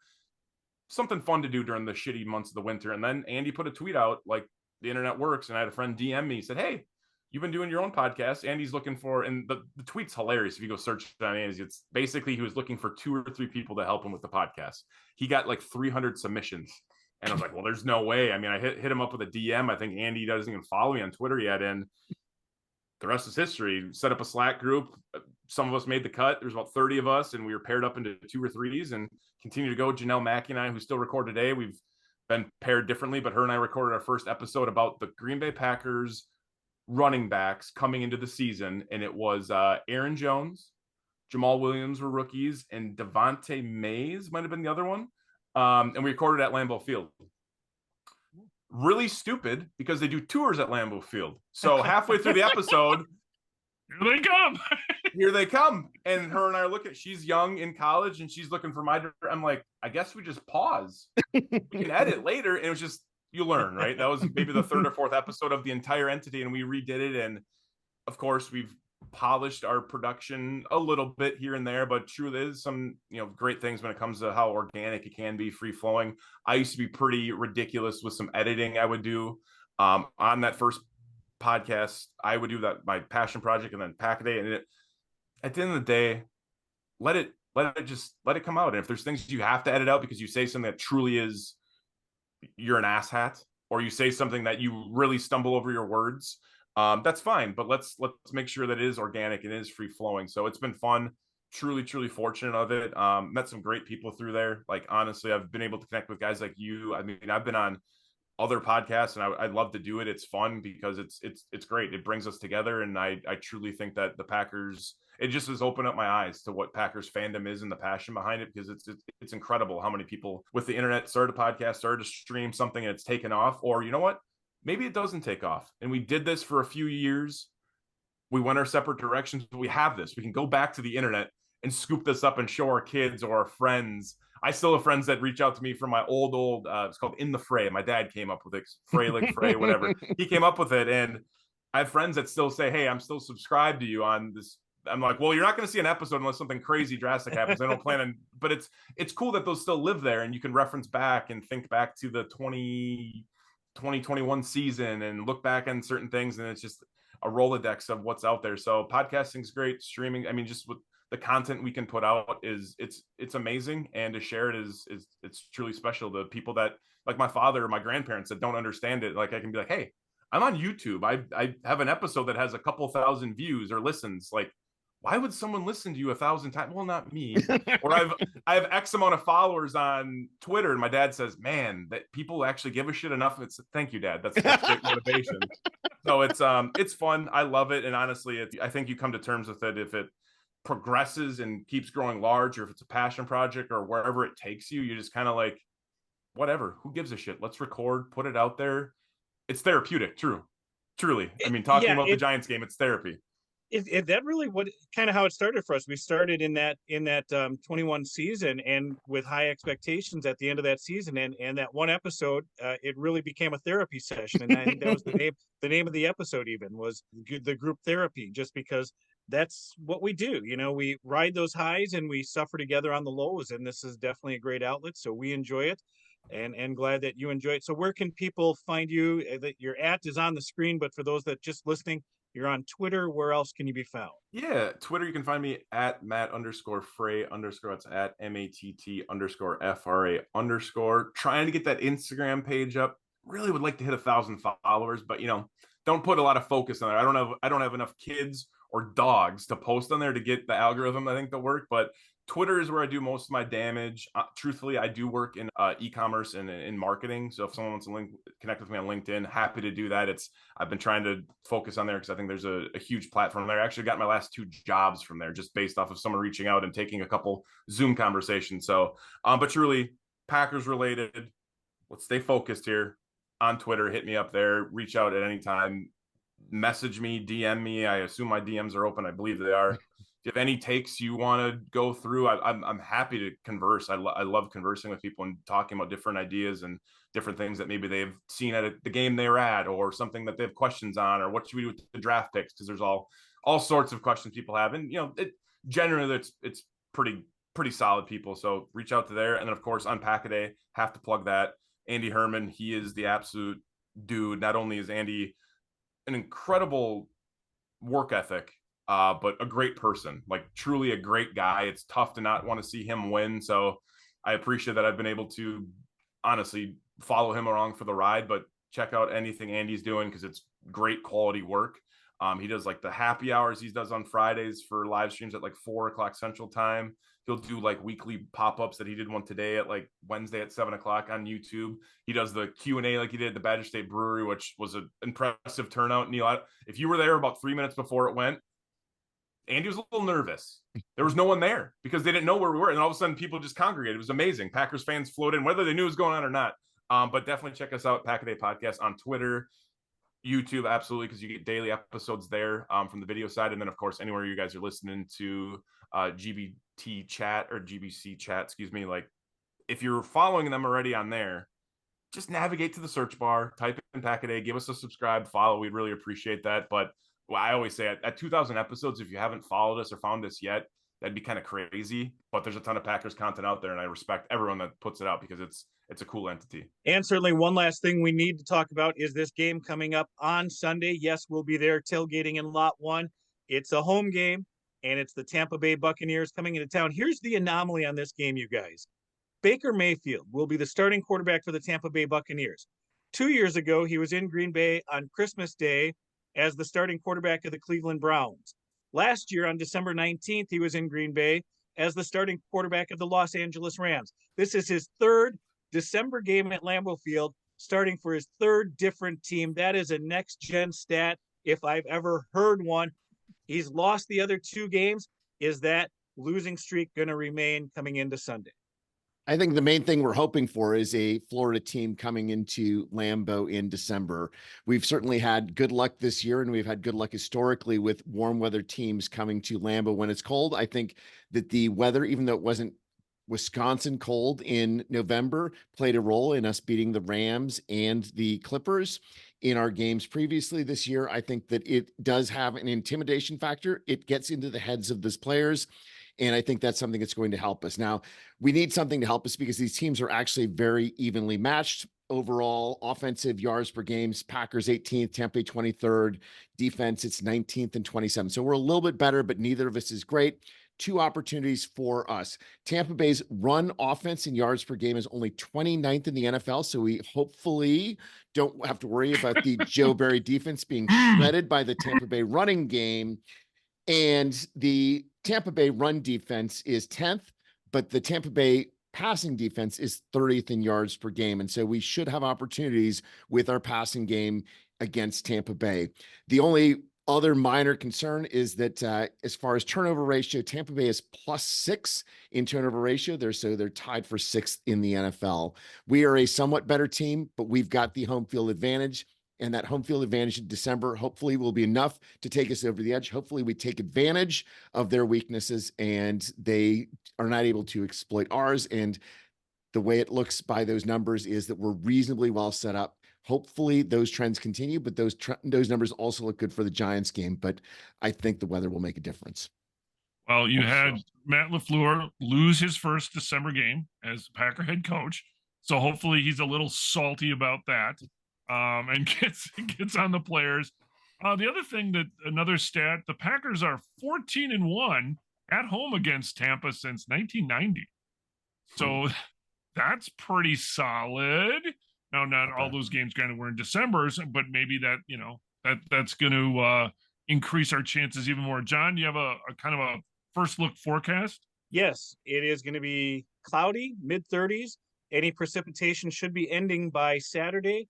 something fun to do during the shitty months of the winter. And then Andy put a tweet out, like, the internet works. And I had a friend DM me, said, hey, you've been doing your own podcast. Andy's looking for, and the tweet's hilarious. If you go search it on Andy's, it's basically he was looking for 2 or 3 people to help him with the podcast. He got like 300 submissions. And I was like, well, there's no way. I mean, I hit him up with a DM. I think Andy doesn't even follow me on Twitter yet. And the rest is history. Set up a Slack group. Some of us made the cut. There's about 30 of us, and we were paired up into 2 or 3s and continue to go. Janelle Mackey and I, who still record today, we've been paired differently, but her and I recorded our first episode about the Green Bay Packers running backs coming into the season. And it was Aaron Jones, Jamal Williams were rookies, and Devontae Mays might have been the other one. And we recorded at Lambeau Field. Really stupid because they do tours at Lambeau Field. So halfway through the episode, here they come. And her and I are looking, she's young in college and she's looking for I'm like, I guess we just pause. We can edit later. And it was just, you learn, right? That was maybe the 3rd or 4th episode of the entire entity. And we redid it. And of course, we've polished our production a little bit here and there, but truly is some, great things when it comes to how organic it can be, free flowing. I used to be pretty ridiculous with some editing I would do on that first podcast. I would do that, my passion project, and then pack a day. And at the end of the day, let it come out. And if there's things you have to edit out because you say something that truly is, you're an asshat, or you say something that you really stumble over your words, that's fine, but let's make sure that it is organic and it is free flowing. So it's been fun, truly fortunate of it. Met some great people through there. Like, honestly, I've been able to connect with guys like you. I mean, I've been on other podcasts and I'd love to do it. It's fun because it's great. It brings us together. And I truly think that the Packers, it just has opened up my eyes to what Packers fandom is and the passion behind it, because it's incredible how many people with the internet started a podcast, started to stream something, and it's taken off. Or, you know what? Maybe it doesn't take off. And we did this for a few years. We went our separate directions, but we have this. We can go back to the internet and scoop this up and show our kids or our friends. I still have friends that reach out to me from my old, it's called In the Fray. My dad came up with it, Fray, whatever. He came up with it. And I have friends that still say, hey, I'm still subscribed to you on this. I'm like, well, you're not going to see an episode unless something crazy drastic happens. I don't plan on, but it's cool that those still live there, and you can reference back and think back to the 2021 season and look back on certain things, and it's just a Rolodex of what's out there. So podcasting's great. Streaming, I mean, just with the content we can put out it's amazing, and to share it is it's truly special to people that, like my father or my grandparents, that don't understand it. Like, I can be like, hey, I'm on YouTube. I have an episode that has a couple thousand views or listens. Like, why would someone listen to you 1,000 times? Well, not me. Or I have X amount of followers on Twitter, and my dad says, man, that people actually give a shit enough. It's, thank you, Dad. That's great motivation. So it's fun. I love it. And honestly, I think you come to terms with it if it progresses and keeps growing large, or if it's a passion project or wherever it takes you, you're just kind of like, whatever, who gives a shit? Let's record, put it out there. It's therapeutic, truly. I mean, talking about the Giants game, it's therapy. If that really what kind of how it started for us. We started in that 21 season, and with high expectations at the end of that season, and that one episode, it really became a therapy session. And I think that was the name of the episode even was the group therapy, just because that's what we do. We ride those highs and we suffer together on the lows, and this is definitely a great outlet. So we enjoy it, and glad that you enjoy it. So where can people find you? That your @ is on the screen, but for those that just listening, you're on Twitter. Where else can you be found? Yeah, Twitter, you can find me at Matt_Fray_. It's at MATT_FRA_. Trying to get that Instagram page up. Really would like to hit 1,000 followers, but don't put a lot of focus on it. I don't have enough kids or dogs to post on there to get the algorithm, I think, to work. But Twitter is where I do most of my damage. Truthfully, I do work in e-commerce and in marketing. So if someone wants to connect with me on LinkedIn, happy to do that. I've been trying to focus on there because I think there's a huge platform there. I actually got my last 2 jobs from there just based off of someone reaching out and taking a couple Zoom conversations. So, but truly, Packers related. Let's stay focused here on Twitter. Hit me up there. Reach out at any time. Message me, DM me. I assume my DMs are open. I believe they are. If you have any takes you want to go through, I'm happy to converse. I love conversing with people and talking about different ideas and different things that maybe they've seen at the game they were at, or something that they have questions on, or what should we do with the draft picks? Because there's all sorts of questions people have, and generally it's pretty solid people. So reach out to there, and then of course on Pack-A-Day, have to plug that. Andy Herman, he is the absolute dude. Not only is Andy an incredible work ethic, but a great person, like truly a great guy. It's tough to not want to see him win. So I appreciate that I've been able to honestly follow him along for the ride, but check out anything Andy's doing because it's great quality work. He does like the happy hours he does on Fridays for live streams at like 4:00 Central Time. He'll do like weekly pop-ups that he did one today at like Wednesday at 7:00 on YouTube. He does the Q&A like he did at the Badger State Brewery, which was an impressive turnout. Neil, if you were there about 3 minutes before it went, Andy was a little nervous. There was no one there because they didn't know where we were. And all of a sudden people just congregated. It was amazing. Packers fans flowed in, whether they knew what was going on or not. But definitely check us out, Pack-A-Day Podcast, on Twitter, YouTube, absolutely, because you get daily episodes there from the video side. And then, of course, anywhere you guys are listening to GBT chat or GBC chat, excuse me, like if you're following them already on there, just navigate to the search bar, type in Pack-A-Day, give us a subscribe, follow. We'd really appreciate that. But I always say at 2,000 episodes, if you haven't followed us or found us yet, that'd be kind of crazy. But there's a ton of Packers content out there, and I respect everyone that puts it out because it's a cool entity. And certainly one last thing we need to talk about is this game coming up on Sunday. Yes, we'll be there tailgating in Lot 1. It's a home game, and it's the Tampa Bay Buccaneers coming into town. Here's the anomaly on this game, you guys. Baker Mayfield will be the starting quarterback for the Tampa Bay Buccaneers. 2 years ago, he was in Green Bay on Christmas Day as the starting quarterback of the Cleveland Browns. Last year, on December 19th, he was in Green Bay as the starting quarterback of the Los Angeles Rams. This is his 3rd December game at Lambeau Field, starting for his 3rd different team. That is a next-gen stat if I've ever heard one. He's lost the other 2 games. Is that losing streak going to remain coming into Sunday? I think the main thing we're hoping for is a Florida team coming into Lambeau in December. We've certainly had good luck this year, and we've had good luck historically with warm weather teams coming to Lambeau when it's cold. I think that the weather, even though it wasn't Wisconsin cold in November, played a role in us beating the Rams and the Clippers in our games previously this year. I think that it does have an intimidation factor. It gets into the heads of those players. And I think that's something that's going to help us. Now, we need something to help us because these teams are actually very evenly matched. Overall, offensive yards per games, Packers 18th, Tampa Bay 23rd. Defense, it's 19th and 27th. So we're a little bit better, but neither of us is great. 2 opportunities for us. Tampa Bay's run offense in yards per game is only 29th in the NFL. So we hopefully don't have to worry about the Joe Barry defense being shredded by the Tampa Bay running game. And the Tampa Bay run defense is 10th, but the Tampa Bay passing defense is 30th in yards per game. And so we should have opportunities with our passing game against Tampa Bay. The only other minor concern is that as far as turnover ratio, Tampa Bay is +6 in turnover ratio. They're tied for 6th in the NFL. We are a somewhat better team, but we've got the home field advantage. And that home field advantage in December, hopefully, will be enough to take us over the edge. Hopefully, we take advantage of their weaknesses and they are not able to exploit ours. And the way it looks by those numbers is that we're reasonably well set up. Hopefully, those trends continue, but those numbers also look good for the Giants game. But I think the weather will make a difference. Well, you had Matt LaFleur lose his first December game as Packer head coach. So hopefully he's a little salty about that. And gets on the players. The other thing another stat, the Packers are 14-1 at home against Tampa since 1990. So that's pretty solid. Now, not all those games kind of were in December, but maybe that, that's going to increase our chances even more. John, do you have a kind of a first look forecast? Yes, it is going to be cloudy, mid-30s. Any precipitation should be ending by Saturday.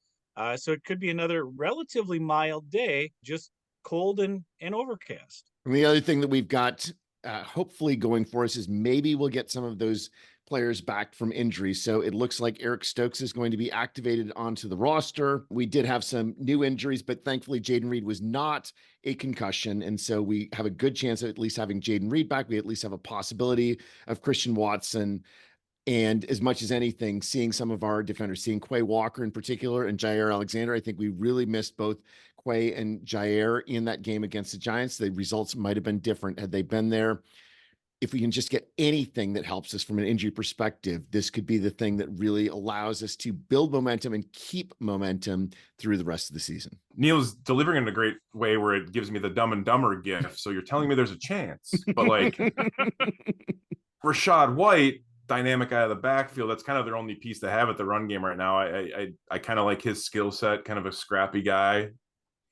So it could be another relatively mild day, just cold and overcast. And the other thing that we've got hopefully going for us is maybe we'll get some of those players back from injury. So it looks like Eric Stokes is going to be activated onto the roster. We did have some new injuries, but thankfully Jaden Reed was not a concussion. And so we have a good chance of at least having Jaden Reed back. We at least have a possibility of Christian Watson. And as much as anything, seeing some of our defenders, seeing Quay Walker in particular and Jair Alexander, I think we really missed both Quay and Jair in that game against the Giants. The results might have been different had they been there. If we can just get anything that helps us from an injury perspective, this could be the thing that really allows us to build momentum and keep momentum through the rest of the season. Neil's delivering in a great way where it gives me the Dumb and Dumber gift. So you're telling me there's a chance, but like Rachaad White, dynamic out of the backfield, that's kind of their only piece to have at the run game right now. I kind of like his skill set, kind of a scrappy guy.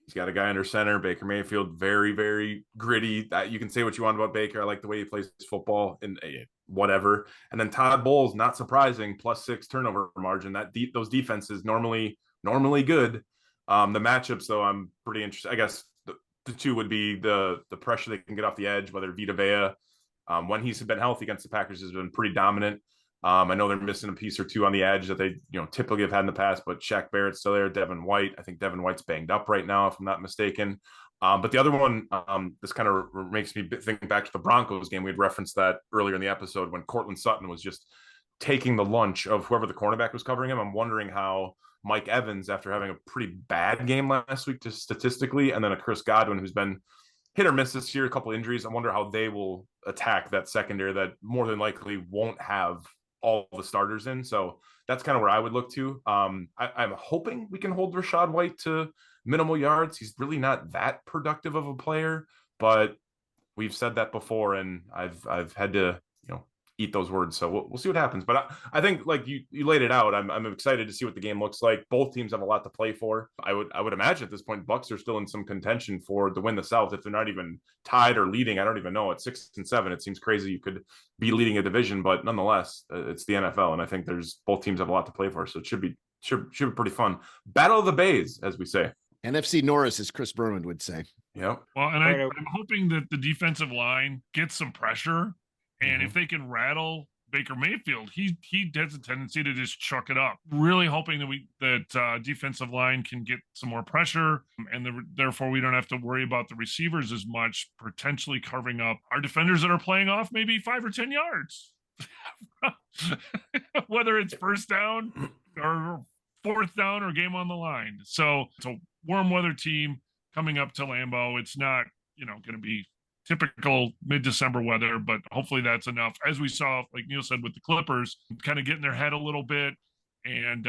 He's got a guy under center, Baker Mayfield, very, very gritty. You can say what you want about Baker. I like the way he plays football and whatever. And then Todd Bowles, not surprising, +6 turnover margin. Those defenses normally good. The matchups, though, I'm pretty interested. I guess the two would be the pressure they can get off the edge, whether Vita Vea, when he's been healthy against the Packers, has been pretty dominant. I know they're missing a piece or two on the edge that they typically have had in the past, but Shaq Barrett's still there. Devin White, I think Devin White's banged up right now, if I'm not mistaken. But the other one, this kind of makes me think back to the Broncos game. We had referenced that earlier in the episode when Cortland Sutton was just taking the lunch of whoever the cornerback was covering him. I'm wondering how Mike Evans, after having a pretty bad game last week just statistically, and then a Chris Godwin who's been hit or miss this year, a couple injuries, I wonder how they will attack that secondary that more than likely won't have all the starters in. So that's kind of where I would look to. I'm hoping we can hold Rachaad White to minimal yards. He's really not that productive of a player, but we've said that before, and I've had to eat those words. So we'll see what happens. But I think, like you laid it out, I'm excited to see what the game looks like. Both teams have a lot to play for. I would imagine at this point, Bucs are still in some contention for to win the South. If they're not even tied or leading, I don't even know. At 6-7, it seems crazy you could be leading a division, but nonetheless, it's the NFL, and I think both teams have a lot to play for. So it should be pretty fun. Battle of the Bays, as we say. NFC Norris, as Chris Berman would say. Yep. Well, and I'm hoping that the defensive line gets some pressure. And if they can rattle Baker Mayfield, he has a tendency to just chuck it up. Really hoping that defensive line can get some more pressure, and therefore we don't have to worry about the receivers as much, potentially carving up our defenders that are playing off maybe 5 or 10 yards, whether it's first down or fourth down or game on the line. So it's a warm weather team coming up to Lambeau. It's not going to be typical mid-December weather, but hopefully that's enough. As we saw, like Neil said, with the Clippers, kind of get in their head a little bit, and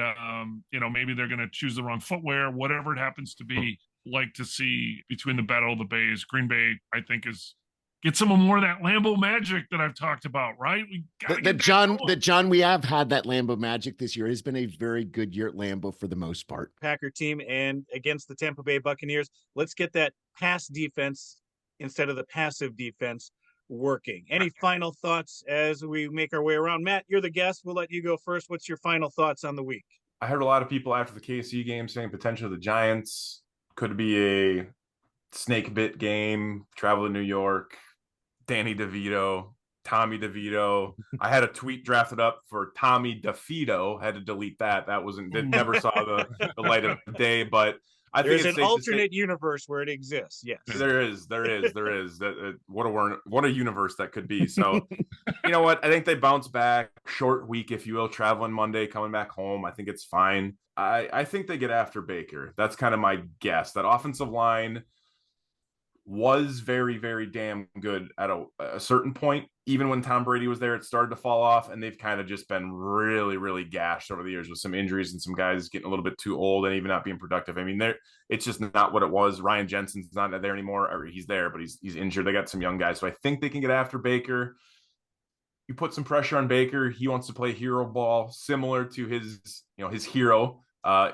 maybe they're going to choose the wrong footwear, whatever it happens to be. Like to see between the Battle of the Bays, Green Bay, I think, get some more of that Lambeau magic that I've talked about, right? We John, we have had that Lambeau magic this year. It's been a very good year at Lambeau for the most part. Packer team, and against the Tampa Bay Buccaneers, let's get that pass defense instead of the passive defense working. Any final thoughts as we make our way around? Matt, you're the guest. We'll let you go first. What's your final thoughts on the week? I heard a lot of people after the KC game saying potential of the Giants could be a snake bit game, travel to New York, Danny DeVito, Tommy DeVito. I had a tweet drafted up for Tommy DeFito. Had to delete that. Never saw the light of day, but there's an alternate universe where it exists. Yes, there is. What a universe that could be. So, you know what? I think they bounce back. Short week, if you will, traveling Monday, coming back home. I think it's fine. I think they get after Baker. That's kind of my guess. That offensive line was very, very damn good at a certain point. Even when Tom Brady was there, it started to fall off, and they've kind of just been really, really gashed over the years with some injuries and some guys getting a little bit too old and even not being productive. I mean, it's just not what it was. Ryan Jensen's not there anymore, or he's there, but he's injured. They got some young guys, so I think they can get after Baker. You put some pressure on Baker. He wants to play hero ball, similar to his hero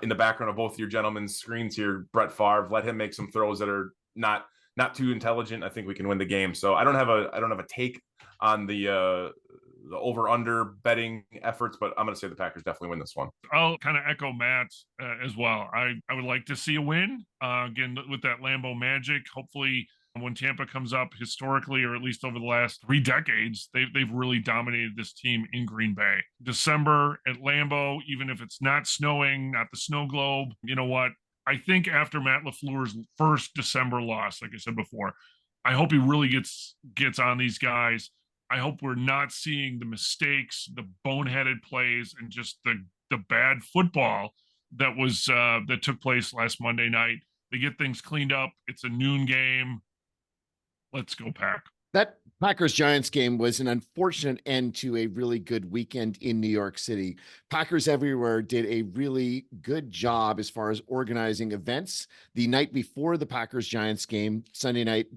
in the background of both your gentlemen's screens here, Brett Favre. Let him make some throws that are not not too intelligent. I think we can win the game. So I don't have a take on the over under betting efforts, but I'm going to say the Packers definitely win this one. I'll kind of echo Matt as well. I would like to see a win again with that Lambeau magic. Hopefully, when Tampa comes up historically, or at least over the last 3 decades, they've really dominated this team in Green Bay. December at Lambeau, even if it's not snowing, not the snow globe, you know what? I think after Matt LaFleur's first December loss, like I said before, I hope he really gets on these guys. I hope we're not seeing the mistakes, the boneheaded plays, and just the bad football that took place last Monday night. They get things cleaned up. It's a noon game. Let's go, Pack. That Packers-Giants game was an unfortunate end to a really good weekend in New York City. Packers everywhere did a really good job as far as organizing events. The night before the Packers-Giants game, Sunday night,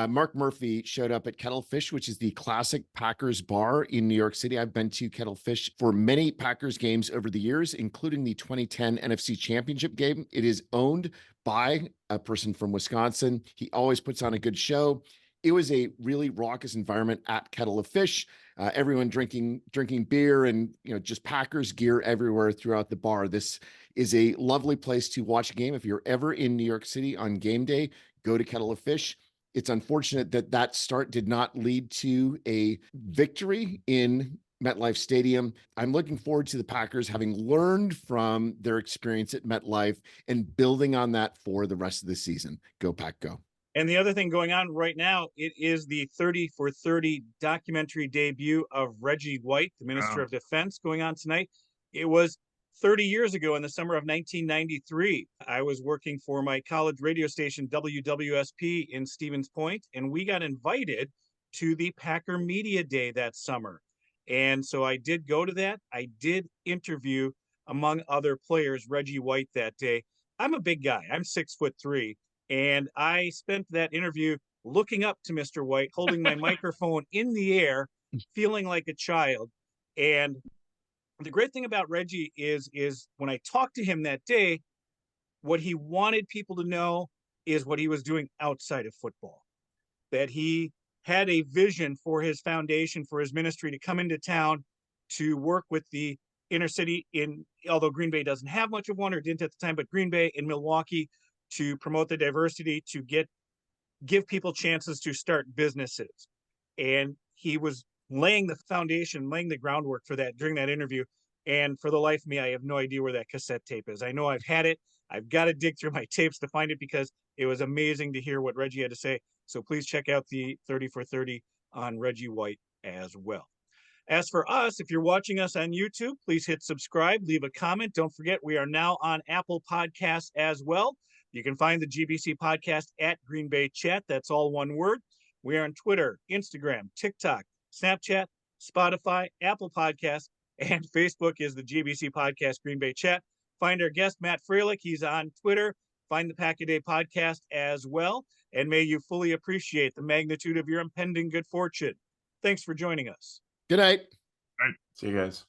Mark Murphy showed up at Kettlefish, which is the classic Packers bar in New York City. I've been to Kettlefish for many Packers games over the years, including the 2010 NFC Championship game. It is owned by a person from Wisconsin. He always puts on a good show. It was a really raucous environment at Kettle of Fish. Everyone drinking beer and just Packers gear everywhere throughout the bar. This is a lovely place to watch a game. If you're ever in New York City on game day, go to Kettle of Fish. It's unfortunate that start did not lead to a victory in MetLife Stadium. I'm looking forward to the Packers having learned from their experience at MetLife and building on that for the rest of the season. Go Pack, go. And the other thing going on right now, it is the 30 for 30 documentary debut of Reggie White, the Minister of Defense, going on tonight. It was 30 years ago in the summer of 1993. I was working for my college radio station, WWSP, in Stevens Point, and we got invited to the Packer Media Day that summer. And so I did go to that. I did interview, among other players, Reggie White that day. I'm a big guy. I'm 6'3". And I spent that interview looking up to Mr. White, holding my microphone in the air, feeling like a child. And the great thing about Reggie is when I talked to him that day, what he wanted people to know is what he was doing outside of football, that he had a vision for his foundation, for his ministry, to come into town to work with the inner city although Green Bay doesn't have much of one, or didn't at the time, but Green Bay and Milwaukee, to promote the diversity, to give people chances to start businesses. And he was laying the foundation, laying the groundwork for that during that interview. And for the life of me, I have no idea where that cassette tape is. I know I've had it. I've got to dig through my tapes to find it, because it was amazing to hear what Reggie had to say. So please check out the 30 for 30 on Reggie White as well. As for us, if you're watching us on YouTube, please hit subscribe, leave a comment. Don't forget, we are now on Apple Podcasts as well. You can find the GBC podcast at Green Bay Chat. That's all one word. We are on Twitter, Instagram, TikTok, Snapchat, Spotify, Apple Podcasts, and Facebook is the GBC podcast Green Bay Chat. Find our guest, Matt Freilich. He's on Twitter. Find the Pack a Day podcast as well. And may you fully appreciate the magnitude of your impending good fortune. Thanks for joining us. Good night. See you guys.